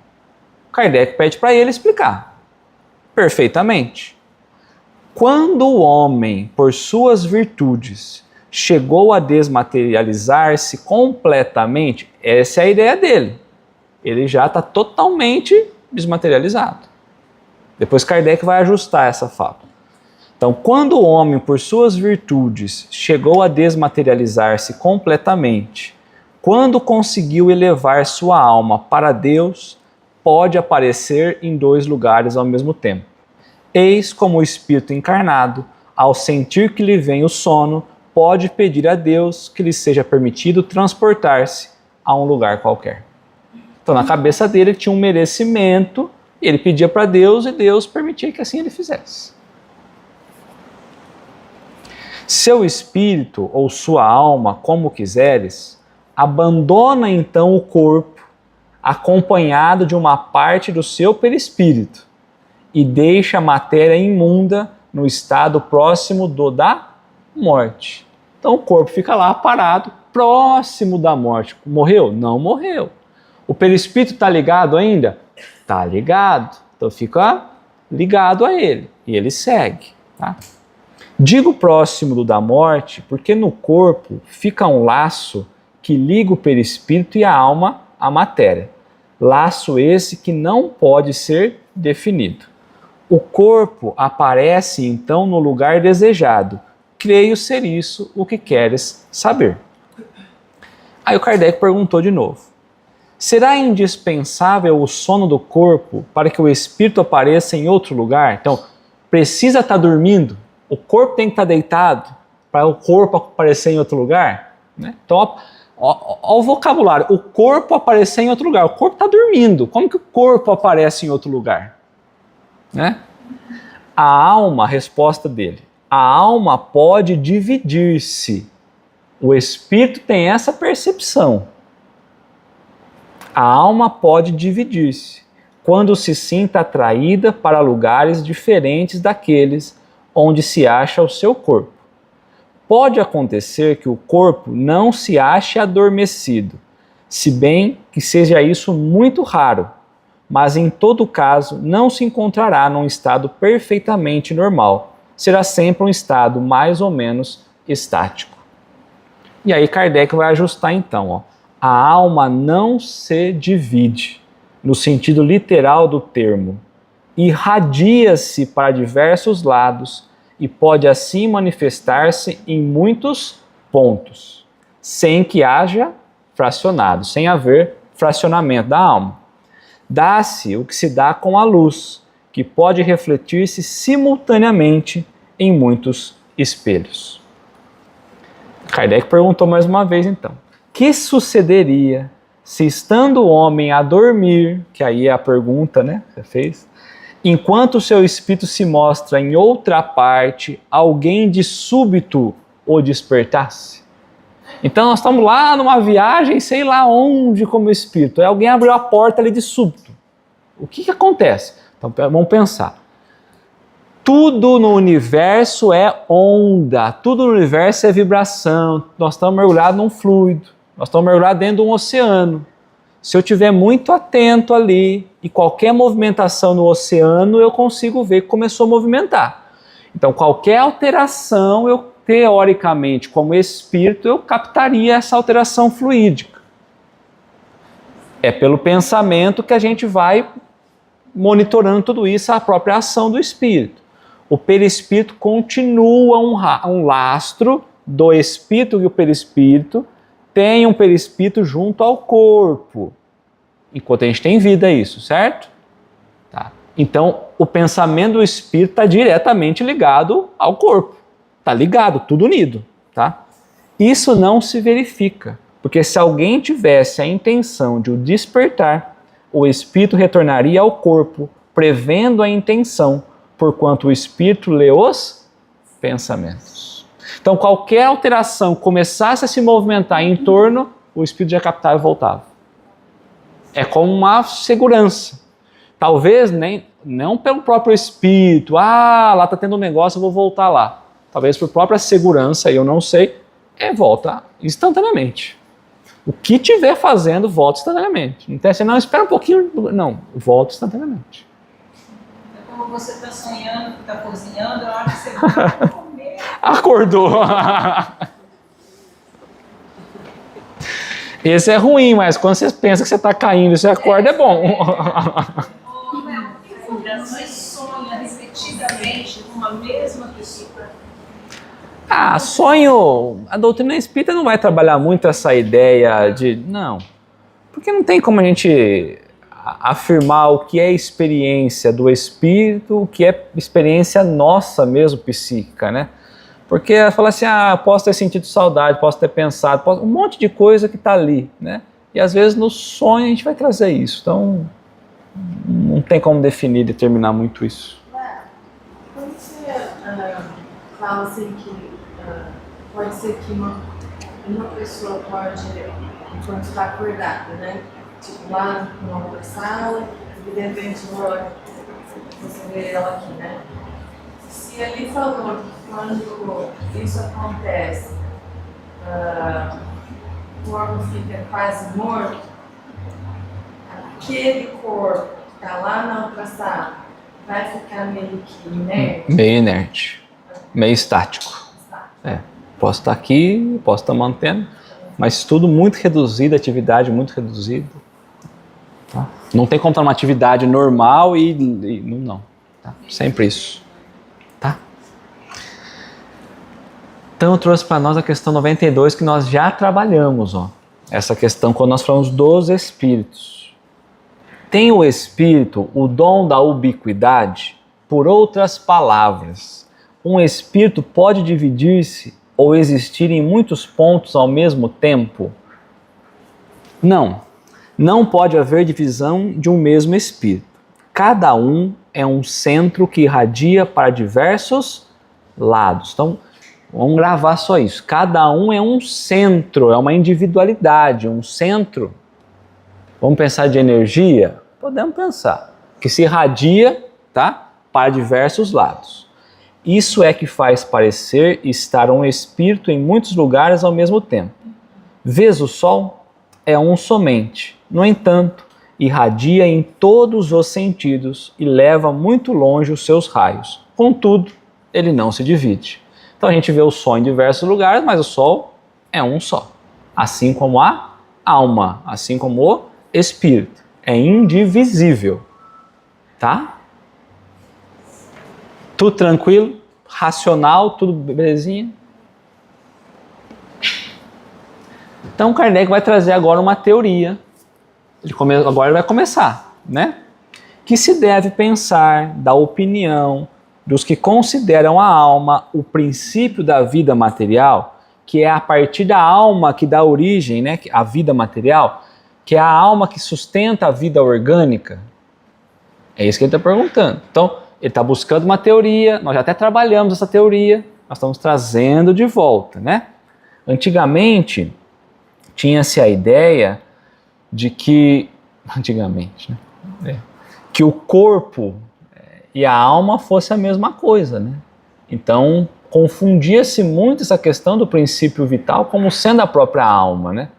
Kardec pede para ele explicar perfeitamente. Quando o homem, por suas virtudes, chegou a desmaterializar-se completamente, essa é a ideia dele. Ele já está totalmente desmaterializado. Depois Kardec vai ajustar essa fala. Então, quando o homem, por suas virtudes, chegou a desmaterializar-se completamente, quando conseguiu elevar sua alma para Deus, pode aparecer em dois lugares ao mesmo tempo. Eis como o espírito encarnado, ao sentir que lhe vem o sono, pode pedir a Deus que lhe seja permitido transportar-se a um lugar qualquer. Então, na cabeça dele tinha um merecimento, ele pedia para Deus e Deus permitia que assim ele fizesse. Seu espírito ou sua alma, como quiseres, abandona então o corpo, acompanhado de uma parte do seu perispírito, e deixa a matéria imunda no estado próximo da morte. Então o corpo fica lá parado, próximo da morte. Morreu? Não morreu. O perispírito está ligado ainda? Está ligado. Então fica ligado a ele e ele segue. Tá? Digo próximo do da morte porque no corpo fica um laço que liga o perispírito e a alma à matéria. Laço esse que não pode ser definido. O corpo aparece então no lugar desejado. Creio ser isso o que queres saber. Aí o Kardec perguntou de novo. Será indispensável o sono do corpo para que o espírito apareça em outro lugar? Então, precisa estar dormindo? O corpo tem que estar deitado para o corpo aparecer em outro lugar? Né? Então, ó o vocabulário. O corpo aparecer em outro lugar. O corpo está dormindo. Como que o corpo aparece em outro lugar? Né? A alma, a resposta dele, a alma pode dividir-se. O espírito tem essa percepção. A alma pode dividir-se quando se sinta atraída para lugares diferentes daqueles onde se acha o seu corpo. Pode acontecer que o corpo não se ache adormecido, se bem que seja isso muito raro, mas em todo caso não se encontrará num estado perfeitamente normal. Será sempre um estado mais ou menos estático. E aí Kardec vai ajustar então. Ó. A alma não se divide, no sentido literal do termo. Irradia-se para diversos lados e pode assim manifestar-se em muitos pontos, sem que haja fracionado, sem haver fracionamento da alma. Dá-se o que se dá com a luz, que pode refletir-se simultaneamente em muitos espelhos. Kardec perguntou mais uma vez então, que sucederia se estando o homem a dormir, que aí é a pergunta, né, que você fez, enquanto o seu espírito se mostra em outra parte, alguém de súbito o despertasse? Então nós estamos lá numa viagem, sei lá onde como espírito, aí alguém abriu a porta ali de súbito. O que acontece? Então vamos pensar. Tudo no universo é onda, tudo no universo é vibração, nós estamos mergulhados num fluido, nós estamos mergulhados dentro de um oceano. Se eu estiver muito atento ali e qualquer movimentação no oceano, eu consigo ver que começou a movimentar. Então qualquer alteração, eu teoricamente, como espírito, eu captaria essa alteração fluídica. É pelo pensamento que a gente vai monitorando tudo isso, a própria ação do espírito. O perispírito continua um lastro do espírito e o perispírito tem um perispírito junto ao corpo. Enquanto a gente tem vida, isso, certo? Tá. Então, o pensamento do espírito está diretamente ligado ao corpo. Está ligado, tudo unido. Tá? Isso não se verifica, porque se alguém tivesse a intenção de o despertar, o espírito retornaria ao corpo, prevendo a intenção, porquanto o espírito lê os pensamentos. Então, qualquer alteração começasse a se movimentar em torno, o espírito já captava e voltava. É como uma segurança. Talvez não pelo próprio espírito, lá está tendo um negócio, eu vou voltar lá. Talvez por própria segurança, eu não sei, volta instantaneamente. O que estiver fazendo, volta instantaneamente. Não tem assim, não, espera um pouquinho, não, volta instantaneamente. Como você está sonhando, está cozinhando, a hora que você vai comer. Acordou. Esse é ruim, mas quando você pensa que você está caindo e você acorda, é bom. Você sonha repetidamente com uma mesma pessoa. Sonho, a doutrina espírita não vai trabalhar muito essa ideia de, não, porque não tem como a gente afirmar o que é experiência do espírito, o que é experiência nossa mesmo, psíquica, né? Porque fala assim, posso ter sentido saudade, posso ter pensado, um monte de coisa que está ali, né? E às vezes no sonho a gente vai trazer isso, então não tem como definir, determinar muito isso. Quando você fala assim que pode ser que uma pessoa pode, enquanto está acordada, né? Tipo lá numa outra sala, e de repente você vê ela aqui, né? Se ali falou que quando isso acontece, o corpo fica quase morto, aquele corpo que está lá na outra sala vai ficar meio que inerte? Meio inerte, meio estático. Posso estar aqui, posso estar mantendo, mas tudo muito reduzido, atividade muito reduzida. Tá? Não tem como estar numa atividade normal e não. Tá? Sempre isso. Tá? Então eu trouxe para nós a questão 92 que nós já trabalhamos. Essa questão quando nós falamos dos espíritos. Tem o espírito o dom da ubiquidade? Por outras palavras, um espírito pode dividir-se ou existir em muitos pontos ao mesmo tempo? Não pode haver divisão de um mesmo espírito. Cada um é um centro que irradia para diversos lados. Então, vamos gravar só isso. Cada um é um centro, é uma individualidade, um centro. Vamos pensar de energia? Podemos pensar. Que se irradia, tá? Para diversos lados. Isso é que faz parecer estar um espírito em muitos lugares ao mesmo tempo. Vês o Sol? É um somente. No entanto, irradia em todos os sentidos e leva muito longe os seus raios. Contudo, ele não se divide. Então a gente vê o Sol em diversos lugares, mas o Sol é um só. Assim como a alma, assim como o espírito. É indivisível. Tá? Tudo tranquilo, racional, tudo belezinha. Então Kardec vai trazer agora uma teoria. Agora ele vai começar, né? Que se deve pensar da opinião dos que consideram a alma o princípio da vida material, que é a partir da alma que dá origem, né, à vida material, que é a alma que sustenta a vida orgânica. É isso que ele está perguntando. Então, ele está buscando uma teoria, nós já até trabalhamos essa teoria, nós estamos trazendo de volta, né? Antigamente, tinha-se a ideia de que, que o corpo e a alma fosse a mesma coisa, né? Então, confundia-se muito essa questão do princípio vital como sendo a própria alma, né?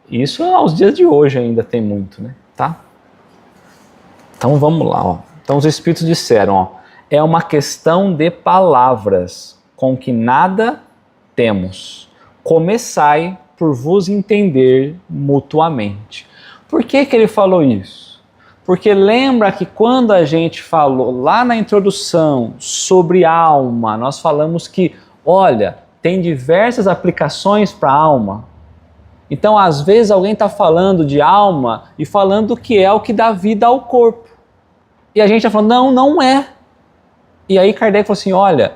Isso aos dias de hoje ainda tem muito, né? Tá? Então vamos lá, Então os espíritos disseram, é uma questão de palavras, com que nada temos. Começai por vos entender mutuamente. Por que ele falou isso? Porque lembra que quando a gente falou lá na introdução sobre alma, nós falamos que, olha, tem diversas aplicações para a alma. Então, às vezes, alguém está falando de alma e falando que é o que dá vida ao corpo. E a gente está falando, não é. E aí Kardec falou assim, olha,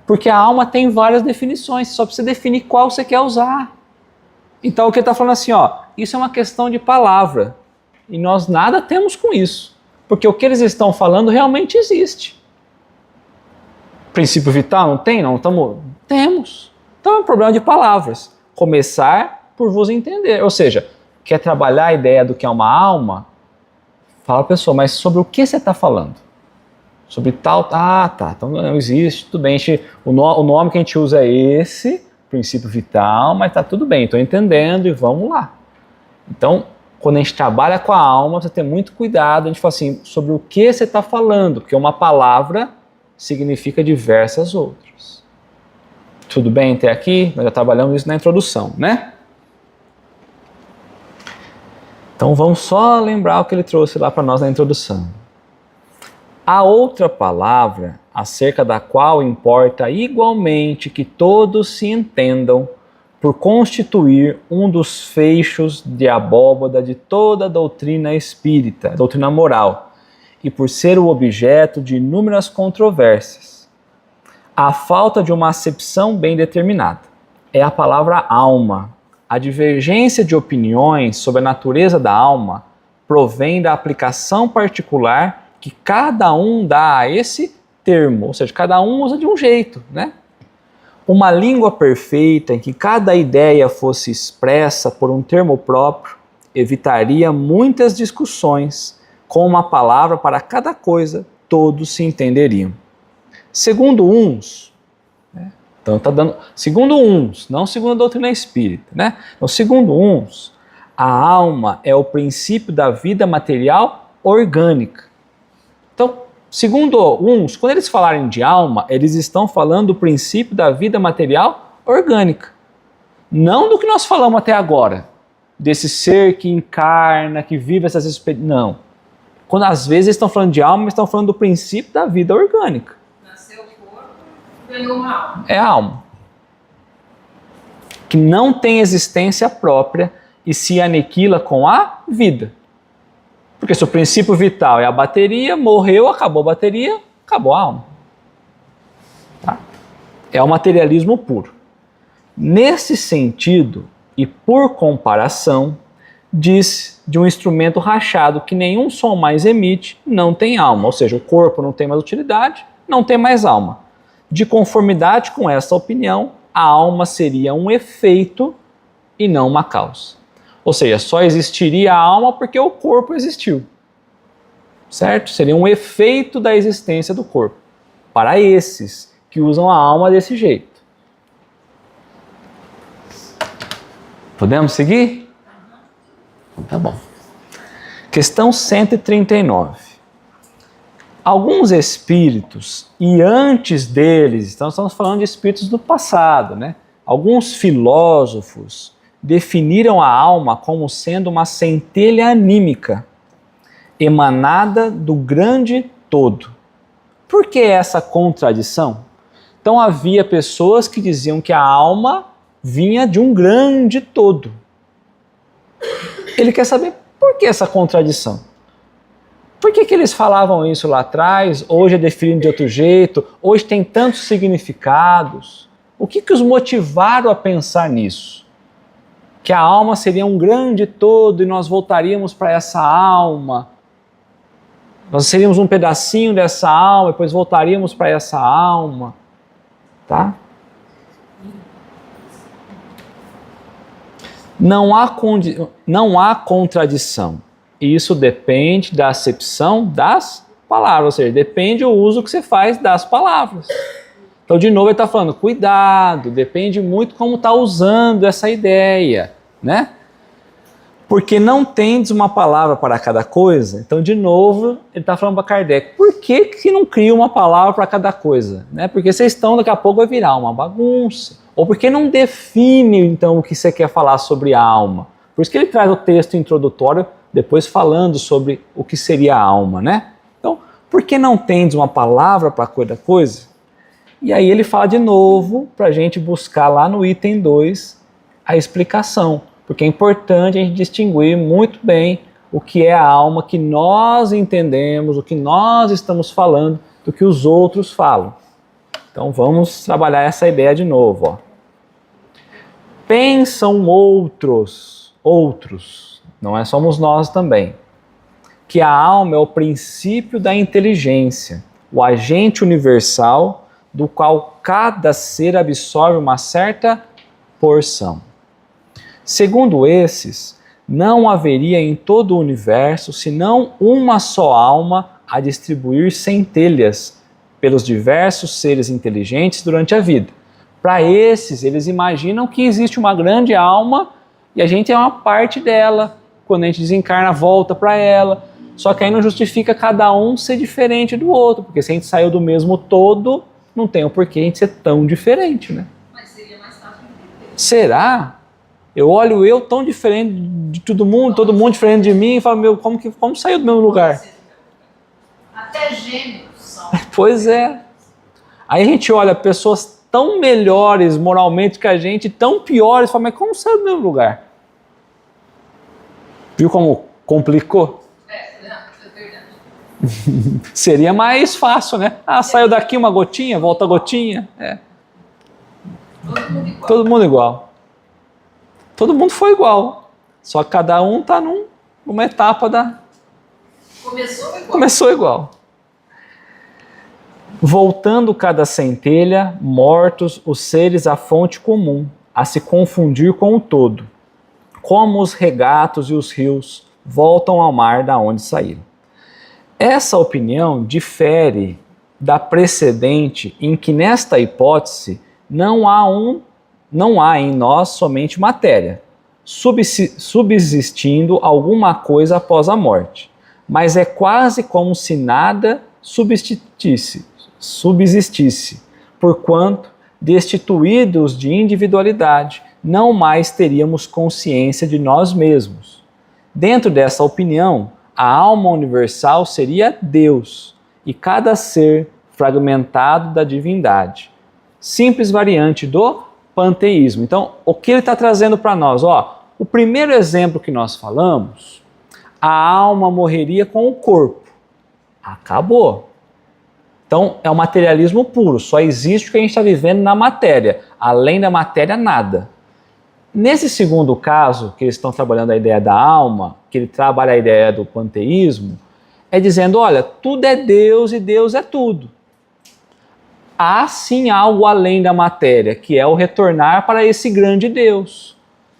porque a alma tem várias definições, só precisa definir qual você quer usar. Então, o que ele está falando assim, isso é uma questão de palavra. E nós nada temos com isso. Porque o que eles estão falando realmente existe. Princípio vital não tem? Temos. Então é um problema de palavras. Começar por vos entender. Ou seja, quer trabalhar a ideia do que é uma alma? Fala a pessoa, mas sobre o que você está falando? Sobre tal, tá, então não existe, tudo bem, o nome que a gente usa é esse, princípio vital, mas tá tudo bem, estou entendendo e vamos lá. Então, quando a gente trabalha com a alma, você tem muito cuidado, a gente fala assim, sobre o que você está falando, porque uma palavra significa diversas outras. Tudo bem até aqui? Nós já trabalhamos isso na introdução, né? Então vamos só lembrar o que ele trouxe lá para nós na introdução. A outra palavra, acerca da qual importa igualmente que todos se entendam, por constituir um dos feixos de abóbada de toda a doutrina espírita, doutrina moral, e por ser o objeto de inúmeras controvérsias. A falta de uma acepção bem determinada é a palavra alma. A divergência de opiniões sobre a natureza da alma provém da aplicação particular que cada um dá a esse termo, ou seja, cada um usa de um jeito, né? Uma língua perfeita em que cada ideia fosse expressa por um termo próprio evitaria muitas discussões. Com uma palavra para cada coisa, todos se entenderiam. Segundo uns, né? Então está dando, segundo uns, não segundo a doutrina espírita, né? Então, segundo uns, a alma é o princípio da vida material orgânica. Então, segundo uns, quando eles falarem de alma, eles estão falando do princípio da vida material orgânica. Não do que nós falamos até agora, desse ser que encarna, que vive essas experiências. Não. Quando às vezes eles estão falando de alma, eles estão falando do princípio da vida orgânica. Nasceu o corpo, ganhou uma alma. É a alma. Que não tem existência própria e se aniquila com a vida. Porque se o princípio vital é a bateria, morreu, acabou a bateria, acabou a alma. Tá? É o materialismo puro. Nesse sentido, e por comparação, diz de um instrumento rachado que nenhum som mais emite, não tem alma. Ou seja, o corpo não tem mais utilidade, não tem mais alma. De conformidade com essa opinião, a alma seria um efeito e não uma causa. Ou seja, só existiria a alma porque o corpo existiu. Certo? Seria um efeito da existência do corpo. Para esses que usam a alma desse jeito. Podemos seguir? Tá bom. Questão 139. Alguns espíritos, e antes deles, então estamos falando de espíritos do passado, né? Alguns filósofos definiram a alma como sendo uma centelha anímica, emanada do grande todo. Por que essa contradição? Então havia pessoas que diziam que a alma vinha de um grande todo. Ele quer saber por que essa contradição. Por que eles falavam isso lá atrás, hoje é definido de outro jeito, hoje tem tantos significados? O que os motivaram a pensar nisso? Que a alma seria um grande todo e nós voltaríamos para essa alma. Nós seríamos um pedacinho dessa alma e depois voltaríamos para essa alma. Tá? Não há contradição. Isso depende da acepção das palavras, ou seja, depende do uso que você faz das palavras. Então, de novo, ele está falando, cuidado, depende muito como está usando essa ideia, né? Porque não tendes uma palavra para cada coisa. Então, de novo, ele está falando para Kardec, por que não cria uma palavra para cada coisa? Né? Porque vocês estão, daqui a pouco vai virar uma bagunça. Ou por que não define, então, o que você quer falar sobre a alma? Por isso que ele traz o texto introdutório, depois falando sobre o que seria a alma, né? Então, por que não tendes uma palavra para cada coisa? E aí ele fala de novo para a gente buscar lá no item 2 a explicação. Porque é importante a gente distinguir muito bem o que é a alma que nós entendemos, o que nós estamos falando, do que os outros falam. Então vamos trabalhar essa ideia de novo. Ó. Pensam outros, não somos nós também, que a alma é o princípio da inteligência, o agente universal do qual cada ser absorve uma certa porção. Segundo esses, não haveria em todo o universo senão uma só alma a distribuir centelhas pelos diversos seres inteligentes durante a vida. Para esses, eles imaginam que existe uma grande alma e a gente é uma parte dela. Quando a gente desencarna, volta para ela. Só que aí não justifica cada um ser diferente do outro, porque se a gente saiu do mesmo todo, não tem o porquê a gente ser tão diferente, né? Mas seria mais fácil de entender. Será? Eu olho eu tão diferente de todo mundo diferente de mim, e falo, meu, como saiu do mesmo lugar? Até gêmeos são. Pois é. Aí a gente olha pessoas tão melhores moralmente que a gente, tão piores. Fala, mas como saiu do mesmo lugar? Viu como complicou? É verdade. Seria mais fácil, né? Ah, saiu daqui uma gotinha, volta a gotinha. É. Todo mundo igual. Todo mundo igual. Todo mundo foi igual. Só que cada um está numa etapa da... Começou igual. Voltando cada centelha, mortos os seres à fonte comum, a se confundir com o todo. Como os regatos e os rios voltam ao mar da onde saíram. Essa opinião difere da precedente em que nesta hipótese não há em nós somente matéria, subsistindo alguma coisa após a morte, mas é quase como se nada subsistisse, porquanto, destituídos de individualidade, não mais teríamos consciência de nós mesmos. Dentro dessa opinião, a alma universal seria Deus, e cada ser fragmentado da divindade. Simples variante do panteísmo. Então, o que ele está trazendo para nós? O primeiro exemplo que nós falamos, a alma morreria com o corpo. Acabou. Então, é o materialismo puro, só existe o que a gente está vivendo na matéria. Além da matéria, nada. Nesse segundo caso, que eles estão trabalhando a ideia da alma, que ele trabalha a ideia do panteísmo, é dizendo, olha, tudo é Deus e Deus é tudo. Há sim algo além da matéria, que é o retornar para esse grande Deus.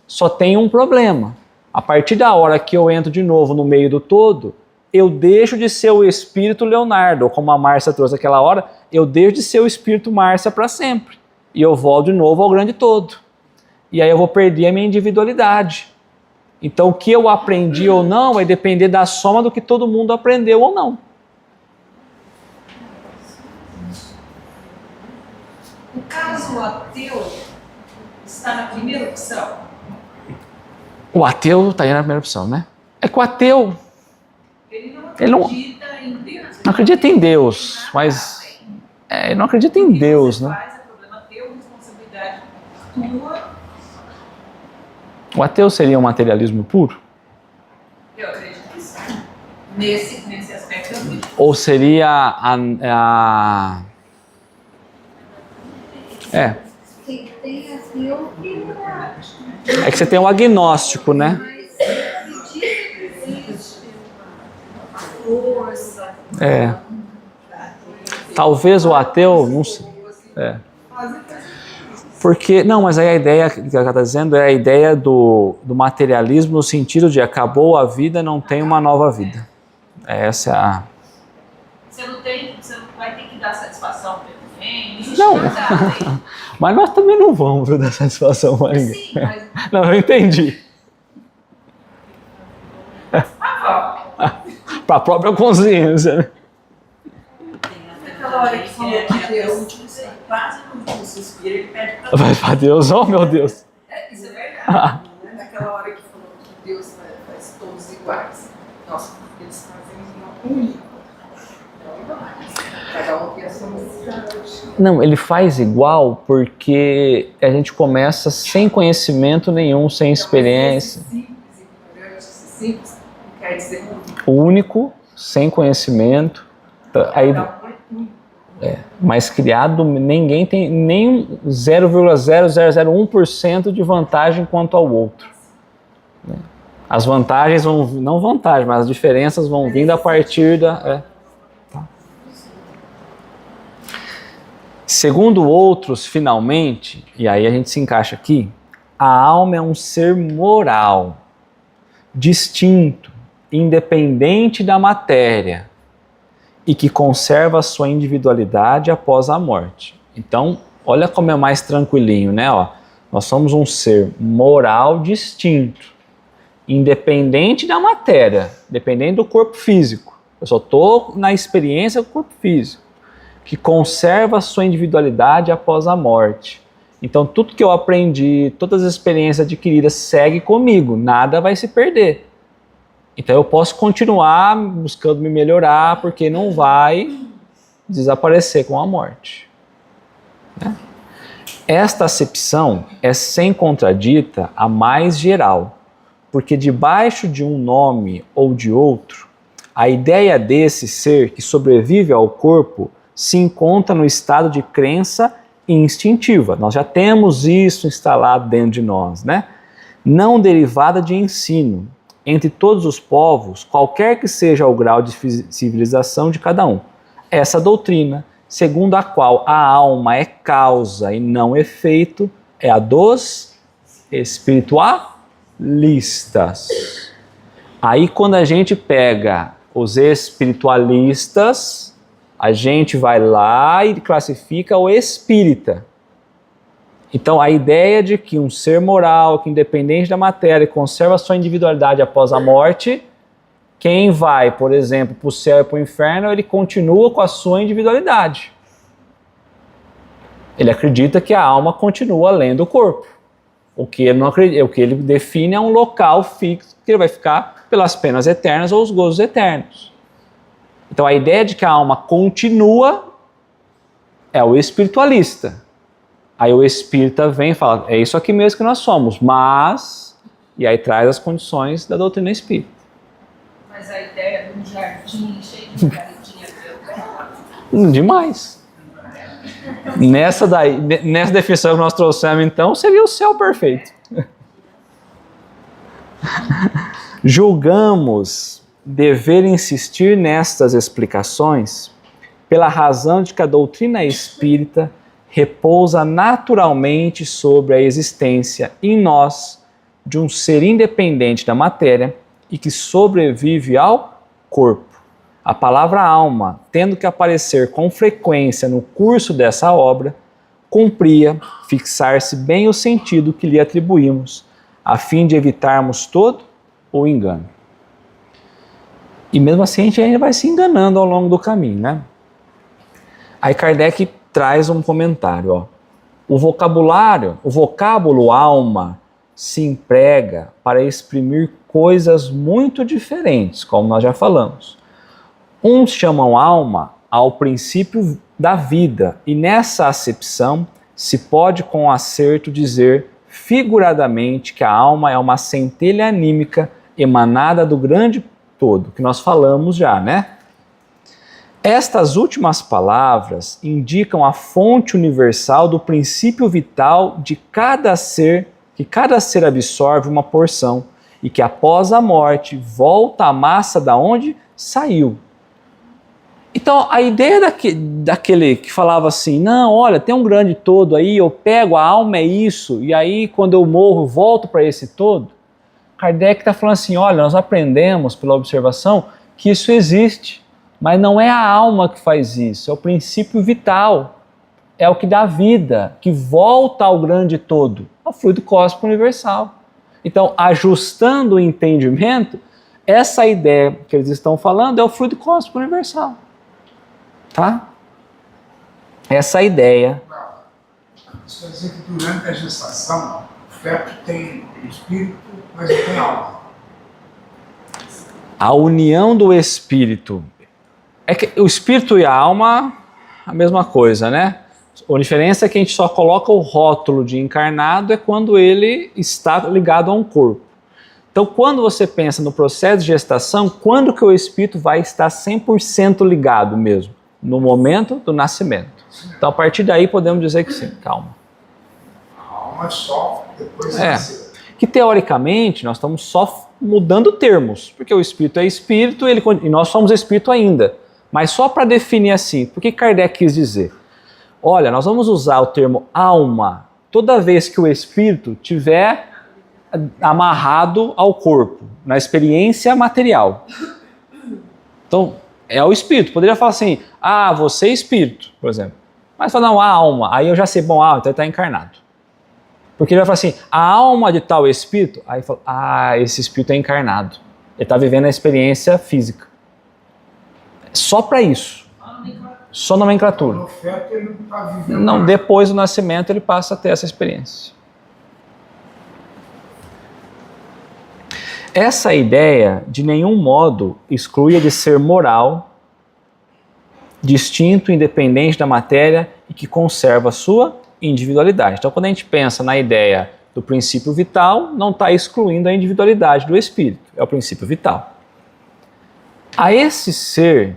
Só tem um problema. A partir da hora que eu entro de novo no meio do todo, eu deixo de ser o espírito Leonardo, ou como a Márcia trouxe aquela hora, eu deixo de ser o espírito Márcia para sempre. E eu volto de novo ao grande todo. E aí eu vou perder a minha individualidade. Então o que eu aprendi ou não vai depender da soma do que todo mundo aprendeu ou não. No caso, o ateu está na primeira opção. O ateu está aí na primeira opção, né? É que o ateu... Ele não acredita em Deus. Não acredita em Deus, mas... ele não acredita em Deus, né? Faz é problema teu, responsabilidade tua. O ateu seria um materialismo puro? Eu acredito que sim. Nesse aspecto eu acredito. Ou seria Tem ateu que não É que você tem um agnóstico, né? acredita que existe uma força. Talvez o ateu, não sei. Porque, não, mas aí a ideia que ela está dizendo é a ideia do materialismo no sentido de acabou a vida, não tem uma nova vida. Essa é a... Você não vai ter que dar satisfação para ninguém. Não, mas nós também não vamos dar satisfação para ninguém. Sim, mas Não, eu entendi. Para a própria consciência, né? Aquela hora que falou que Deus quase no suspiro, ele pede para Vai para Deus, oh meu Deus. isso é verdade. Naquela hora que falou que Deus faz todos iguais. Nossa, porque eles fazem uma única. Cada um tem a sua necessidade. Não, ele faz igual porque a gente começa sem conhecimento nenhum, sem experiência. Simples, ignorante, simples, não quer dizer muito. Único, sem conhecimento. Aí, mas criado, ninguém tem nem 0,0001% de vantagem quanto ao outro. As vantagens vão, não vantagem, mas as diferenças vão vindo a partir da... Segundo outros, finalmente, e aí a gente se encaixa aqui, a alma é um ser moral, distinto, independente da matéria, e que conserva a sua individualidade após a morte. Então, olha como é mais tranquilinho, né? Nós somos um ser moral distinto, independente da matéria, dependente do corpo físico. Eu só estou na experiência do corpo físico, que conserva a sua individualidade após a morte. Então, tudo que eu aprendi, todas as experiências adquiridas, segue comigo, nada vai se perder. Então eu posso continuar buscando me melhorar, porque não vai desaparecer com a morte. Né? Esta acepção é sem contradita a mais geral, porque debaixo de um nome ou de outro, a ideia desse ser que sobrevive ao corpo se encontra no estado de crença instintiva. Nós já temos isso instalado dentro de nós, né? Não derivada de ensino. Entre todos os povos, qualquer que seja o grau de civilização de cada um. Essa doutrina, segundo a qual a alma é causa e não efeito, é a dos espiritualistas. Aí quando a gente pega os espiritualistas, a gente vai lá e classifica o espírita. Então a ideia de que um ser moral, que independente da matéria, conserva sua individualidade após a morte, quem vai, por exemplo, para o céu e para o inferno, ele continua com a sua individualidade. Ele acredita que a alma continua além do corpo. O que ele não acredita, o que ele define é um local fixo, que ele vai ficar pelas penas eternas ou os gozos eternos. Então a ideia de que a alma continua é o espiritualista. Aí o espírita vem e fala, é isso aqui mesmo que nós somos, mas... E aí traz as condições da doutrina espírita. Mas a ideia de um jardim cheio de caridinha Demais. Nessa definição que nós trouxemos, então, seria o céu perfeito. Julgamos dever insistir nestas explicações pela razão de que a doutrina espírita repousa naturalmente sobre a existência em nós de um ser independente da matéria e que sobrevive ao corpo. A palavra alma, tendo que aparecer com frequência no curso dessa obra, cumpria fixar-se bem o sentido que lhe atribuímos, a fim de evitarmos todo o engano. E mesmo assim a gente ainda vai se enganando ao longo do caminho, né? Aí Kardec traz um comentário, ó. O vocábulo alma se emprega para exprimir coisas muito diferentes, como nós já falamos. Uns chamam alma ao princípio da vida, e nessa acepção se pode com acerto dizer figuradamente que a alma é uma centelha anímica emanada do grande todo, que nós falamos já, né? Estas últimas palavras indicam a fonte universal do princípio vital de cada ser, que cada ser absorve uma porção e que após a morte volta à massa da onde saiu. Então a ideia daquele que falava assim, não, olha, tem um grande todo aí, eu pego, a alma é isso, e aí quando eu morro eu volto para esse todo. Kardec está falando assim, olha, nós aprendemos pela observação que isso existe, mas não é a alma que faz isso, é o princípio vital, é o que dá vida, que volta ao grande todo, ao fluido cósmico universal. Então, ajustando o entendimento, essa ideia que eles estão falando é o fluido cósmico universal. Tá? Essa ideia. Isso quer dizer que durante a gestação, o feto tem espírito, mas não tem alma. A união do espírito. É que o espírito e a alma, a mesma coisa, né? A diferença é que a gente só coloca o rótulo de encarnado é quando ele está ligado a um corpo. Então, quando você pensa no processo de gestação, quando que o espírito vai estar 100% ligado mesmo? No momento do nascimento. Então, a partir daí, podemos dizer que sim, calma. A alma só depois de nascer. Que teoricamente, nós estamos só mudando termos, porque o espírito é espírito e nós somos espírito ainda. Mas só para definir assim, por que Kardec quis dizer? Olha, nós vamos usar o termo alma toda vez que o espírito tiver amarrado ao corpo, na experiência material. Então, é o espírito. Poderia falar assim, você é espírito, por exemplo. Mas fala, não, a alma. Aí eu já sei, bom, então ele está encarnado. Porque ele vai falar assim, a alma de tal espírito, aí fala, esse espírito é encarnado. Ele está vivendo a experiência física. Só para isso. Só nomenclatura. No feto ele não está vivendo. Não, depois do nascimento ele passa a ter essa experiência. Essa ideia de nenhum modo exclui a de ser moral, distinto, independente da matéria e que conserva sua individualidade. Então, quando a gente pensa na ideia do princípio vital, não está excluindo a individualidade do espírito, é o princípio vital. A esse ser,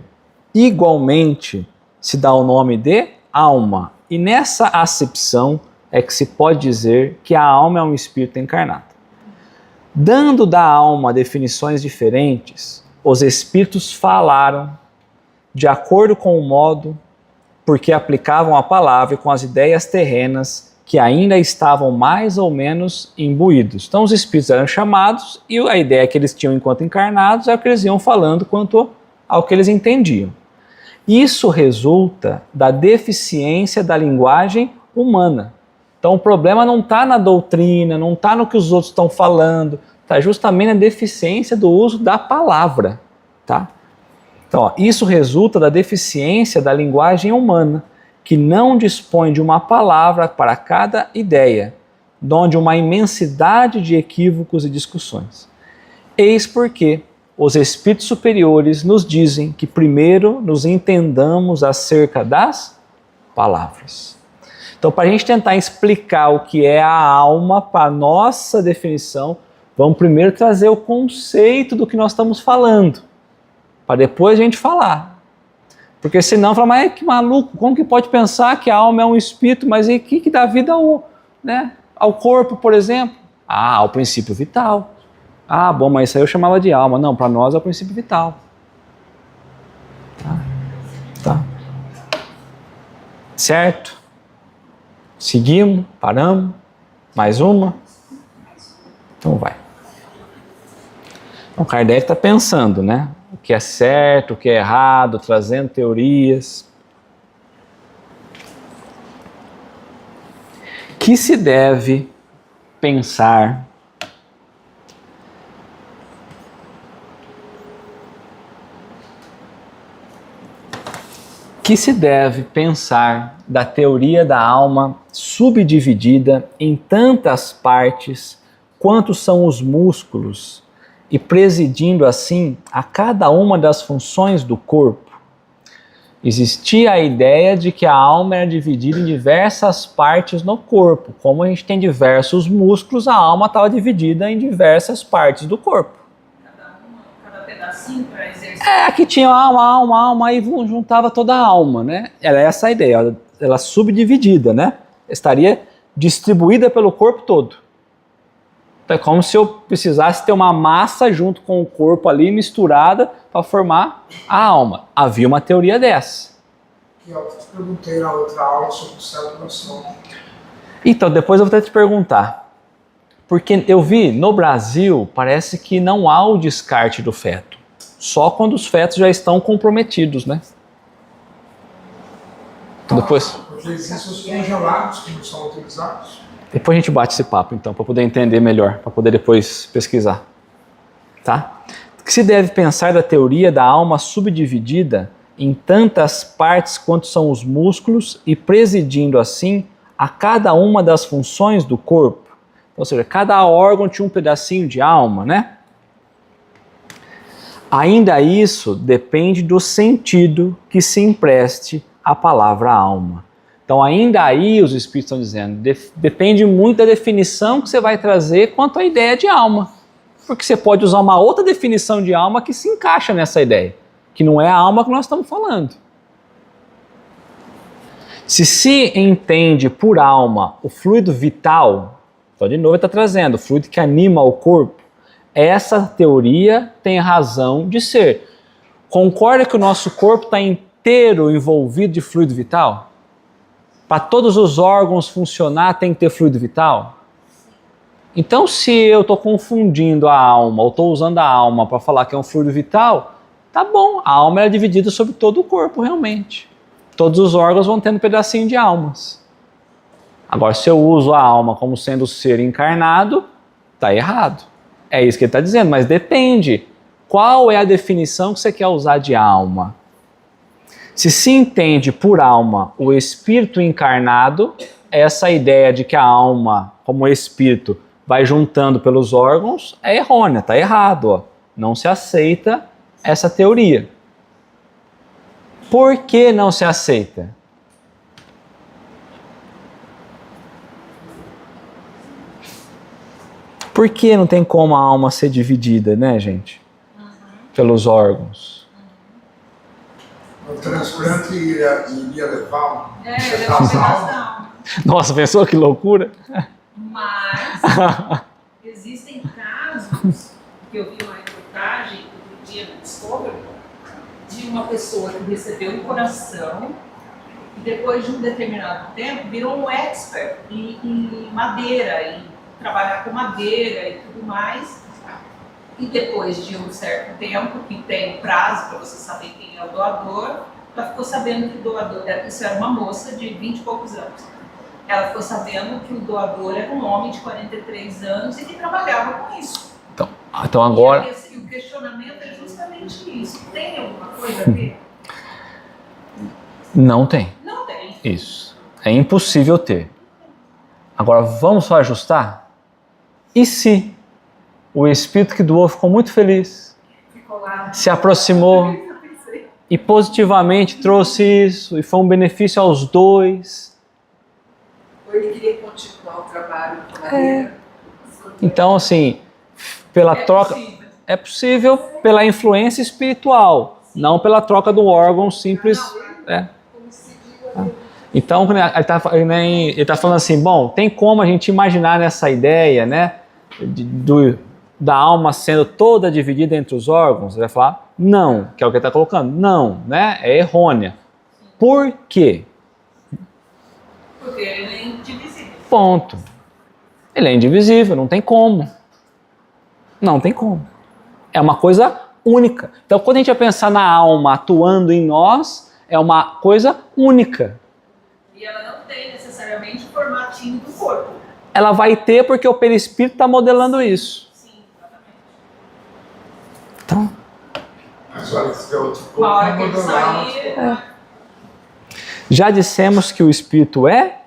igualmente, se dá o nome de alma, e nessa acepção é que se pode dizer que a alma é um espírito encarnado. Dando da alma definições diferentes, os espíritos falaram de acordo com o modo porque aplicavam a palavra com as ideias terrenas que ainda estavam mais ou menos imbuídos. Então os espíritos eram chamados e a ideia que eles tinham enquanto encarnados é o que eles iam falando quanto ao que eles entendiam. Isso resulta da deficiência da linguagem humana. Então o problema não está na doutrina, não está no que os outros estão falando, está justamente na deficiência do uso da palavra. Tá? Então, ó, isso resulta da deficiência da linguagem humana, que não dispõe de uma palavra para cada ideia, donde uma imensidade de equívocos e discussões. Eis porque os espíritos superiores nos dizem que primeiro nos entendamos acerca das palavras. Então, para a gente tentar explicar o que é a alma, para a nossa definição, vamos primeiro trazer o conceito do que nós estamos falando, para depois a gente falar. Porque senão fala, mas que maluco, como que pode pensar que a alma é um espírito, mas e o que dá vida ao corpo, por exemplo? Ah, ao princípio vital. Ah, bom, mas isso aí eu chamava de alma. Não, para nós é o princípio vital. Tá. Certo? Seguimos, paramos, mais uma. Então vai. Então Kardec está pensando, né? O que é certo, o que é errado, trazendo teorias. Que se deve pensar da teoria da alma subdividida em tantas partes quanto são os músculos e presidindo assim a cada uma das funções do corpo. Existia a ideia de que a alma era dividida em diversas partes no corpo. Como a gente tem diversos músculos, a alma estava dividida em diversas partes do corpo. Cada pedacinho para exercer. Aqui tinha alma, e juntava toda a alma, né? Era essa a ideia, ela subdividida, né? Estaria distribuída pelo corpo todo. Então é como se eu precisasse ter uma massa junto com o corpo ali, misturada, para formar a alma. Havia uma teoria dessa. Eu te perguntei na outra aula sobre o céu do coração. Então, depois eu vou até te perguntar. Porque eu vi, no Brasil, parece que não há o descarte do feto. Só quando os fetos já estão comprometidos, né? Então, depois... Porque existem os congelados que não são utilizados. Depois a gente bate esse papo, então, para poder entender melhor, para poder depois pesquisar. Tá? O que se deve pensar da teoria da alma subdividida em tantas partes quanto são os músculos e presidindo assim a cada uma das funções do corpo? Ou seja, cada órgão tinha um pedacinho de alma, né? Ainda isso depende do sentido que se empreste à palavra alma. Então ainda aí os espíritos estão dizendo, depende muito da definição que você vai trazer quanto à ideia de alma. Porque você pode usar uma outra definição de alma que se encaixa nessa ideia, que não é a alma que nós estamos falando. Se entende por alma o fluido vital, então de novo ele está trazendo o fluido que anima o corpo, essa teoria tem razão de ser. Concorda que o nosso corpo está inteiro envolvido de fluido vital? Para todos os órgãos funcionar tem que ter fluido vital? Então se eu estou confundindo a alma, ou estou usando a alma para falar que é um fluido vital, tá bom, a alma é dividida sobre todo o corpo realmente. Todos os órgãos vão tendo um pedacinho de almas. Agora se eu uso a alma como sendo o ser encarnado, está errado. É isso que ele está dizendo, mas depende. Qual é a definição que você quer usar de alma? Se entende por alma o espírito encarnado, essa ideia de que a alma, como espírito, vai juntando pelos órgãos, é errônea, está errado. Ó. Não se aceita essa teoria. Por que não se aceita? Por que não tem como a alma ser dividida, né, gente? Pelos órgãos. O transplante iria levar um levar um pedação. Nossa, pensou que loucura? Mas existem casos que eu vi uma reportagem do dia no Discovery de uma pessoa que recebeu um coração e depois de um determinado tempo virou um expert em madeira, em trabalhar com madeira e tudo mais. E depois de um certo tempo, que tem prazo para você saber quem é o doador, ela ficou sabendo que o doador, isso era uma moça de 20 e poucos anos, ela ficou sabendo que o doador era um homem de 43 anos e que trabalhava com isso. Então agora... E o questionamento é justamente isso. Tem alguma coisa a ver? Não tem. Não tem. Isso. É impossível ter. Agora, vamos só ajustar? E se o espírito que doou ficou muito feliz, Ficou lá. se aproximou e positivamente trouxe isso e foi um benefício aos dois? Ou ele queria continuar o trabalho com madeira? Então, assim, pela troca... Possível. É possível pela influência espiritual, não pela troca do órgão simples. Então, ele está falando assim, bom, tem como a gente imaginar nessa ideia, né, da alma sendo toda dividida entre os órgãos? Ele vai falar, não, que é o que ele está colocando, não, né, é errônea. Por quê? Porque ele é indivisível. Ponto. Ele é indivisível, não tem como. Não tem como. É uma coisa única. Então, quando a gente vai pensar na alma atuando em nós, é uma coisa única. E ela não tem necessariamente o formatinho do corpo. Ela vai ter porque o perispírito está modelando isso. Sim, exatamente. Então, Mas olha, se tiver outro corpo, Uma hora não que ele modelar. sair... já dissemos que o espírito é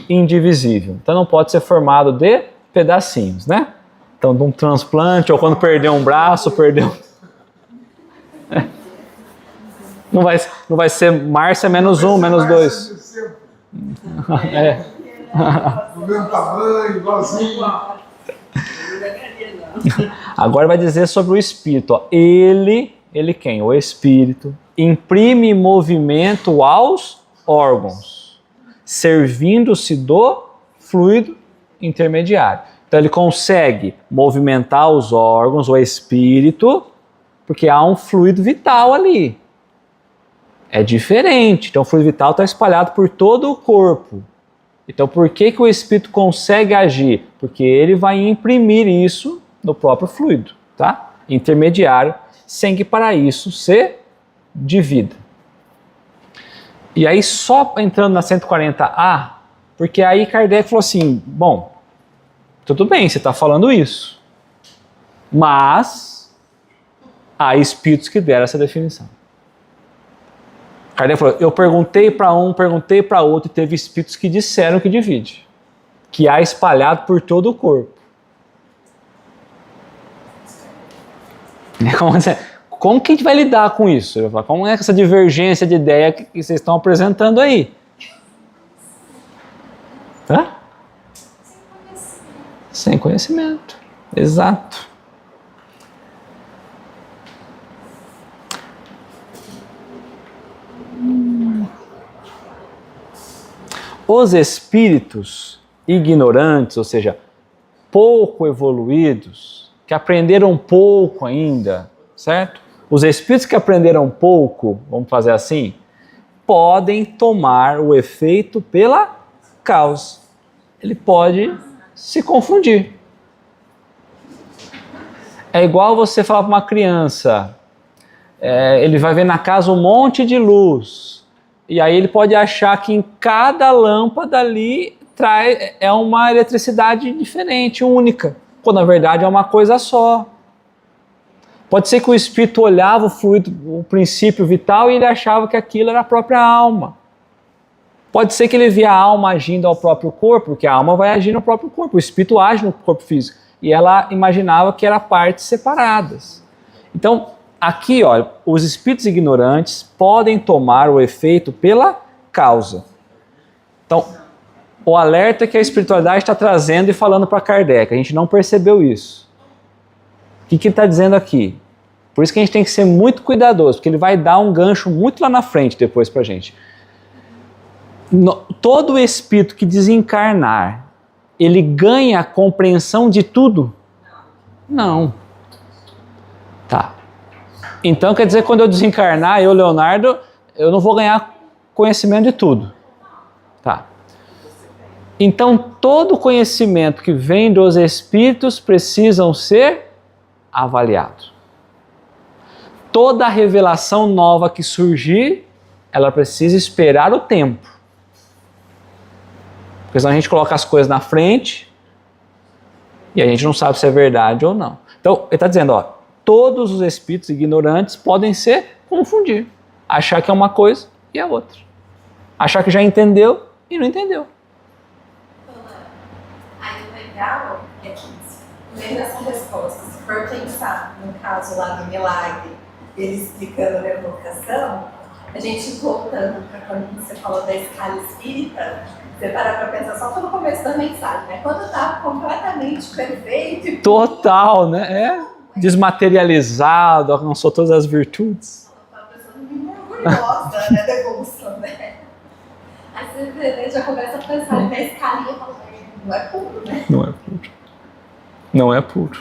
indivisível. Então, não pode ser formado de pedacinhos, né? Então, de um transplante, ou quando perdeu um braço, perdeu... Não vai ser Márcia menos um, menos dois. É. Do mesmo tamanho, igualzinho. Agora vai dizer sobre o espírito. Ó. Ele quem? O espírito imprime movimento aos órgãos, servindo-se do fluido intermediário. Então ele consegue movimentar os órgãos, o espírito, porque há um fluido vital ali. É diferente. Então o fluido vital está espalhado por todo o corpo. Então por que o espírito consegue agir? Porque ele vai imprimir isso no próprio fluido, tá? Intermediário, sem que para isso se divida. E aí só entrando na 140A, porque aí Kardec falou assim, bom, tudo bem, você está falando isso, mas há espíritos que deram essa definição. Kardec falou, eu perguntei para um, perguntei para outro, e teve espíritos que disseram que divide, que há espalhado por todo o corpo. Como que a gente vai lidar com isso? Eu vou falar, como é essa divergência de ideia que vocês estão apresentando aí? Hã? Sem conhecimento. Exato. Os espíritos ignorantes, ou seja, pouco evoluídos, que aprenderam pouco ainda, certo? Os espíritos que aprenderam pouco, vamos fazer assim, podem tomar o efeito pela causa. Ele pode se confundir. É igual você falar para uma criança, ele vai ver na casa um monte de luz, e aí ele pode achar que em cada lâmpada ali é uma eletricidade diferente, única, quando na verdade é uma coisa só. Pode ser que o espírito olhava o fluido, o princípio vital, e ele achava que aquilo era a própria alma. Pode ser que ele via a alma agindo ao próprio corpo, porque a alma vai agir no próprio corpo, o espírito age no corpo físico. E ela imaginava que eram partes separadas. Então, aqui, ó, os espíritos ignorantes podem tomar o efeito pela causa. Então, o alerta que a espiritualidade está trazendo e falando para Kardec. A gente não percebeu isso. O que ele está dizendo aqui? Por isso que a gente tem que ser muito cuidadoso, porque ele vai dar um gancho muito lá na frente depois para a gente. Todo espírito que desencarnar, ele ganha a compreensão de tudo? Não. Tá. Então quer dizer que quando eu desencarnar, eu, Leonardo, eu não vou ganhar conhecimento de tudo. Tá. Então todo conhecimento que vem dos espíritos precisam ser avaliados. Toda revelação nova que surgir, ela precisa esperar o tempo. Porque senão a gente coloca as coisas na frente e a gente não sabe se é verdade ou não. Então, ele está dizendo, ó, todos os espíritos ignorantes podem se confundir. Achar que é uma coisa e é outra. Achar que já entendeu e não entendeu. Aí o legal é que, lendo essa resposta, se for pensar no caso lá do milagre, ele explicando a evocação, a gente voltando para quando você falou da escala espírita, você parar para pensar só pelo começo da mensagem, né? Quando estava completamente perfeito. Total, né? É desmaterializado, alcançou todas as virtudes. Uma pessoa muito orgulhosa, né, da evolução, né? Aí você vê, né, já começa a pensar na escalinha e fala, não é puro, né? Não é puro. Não é puro.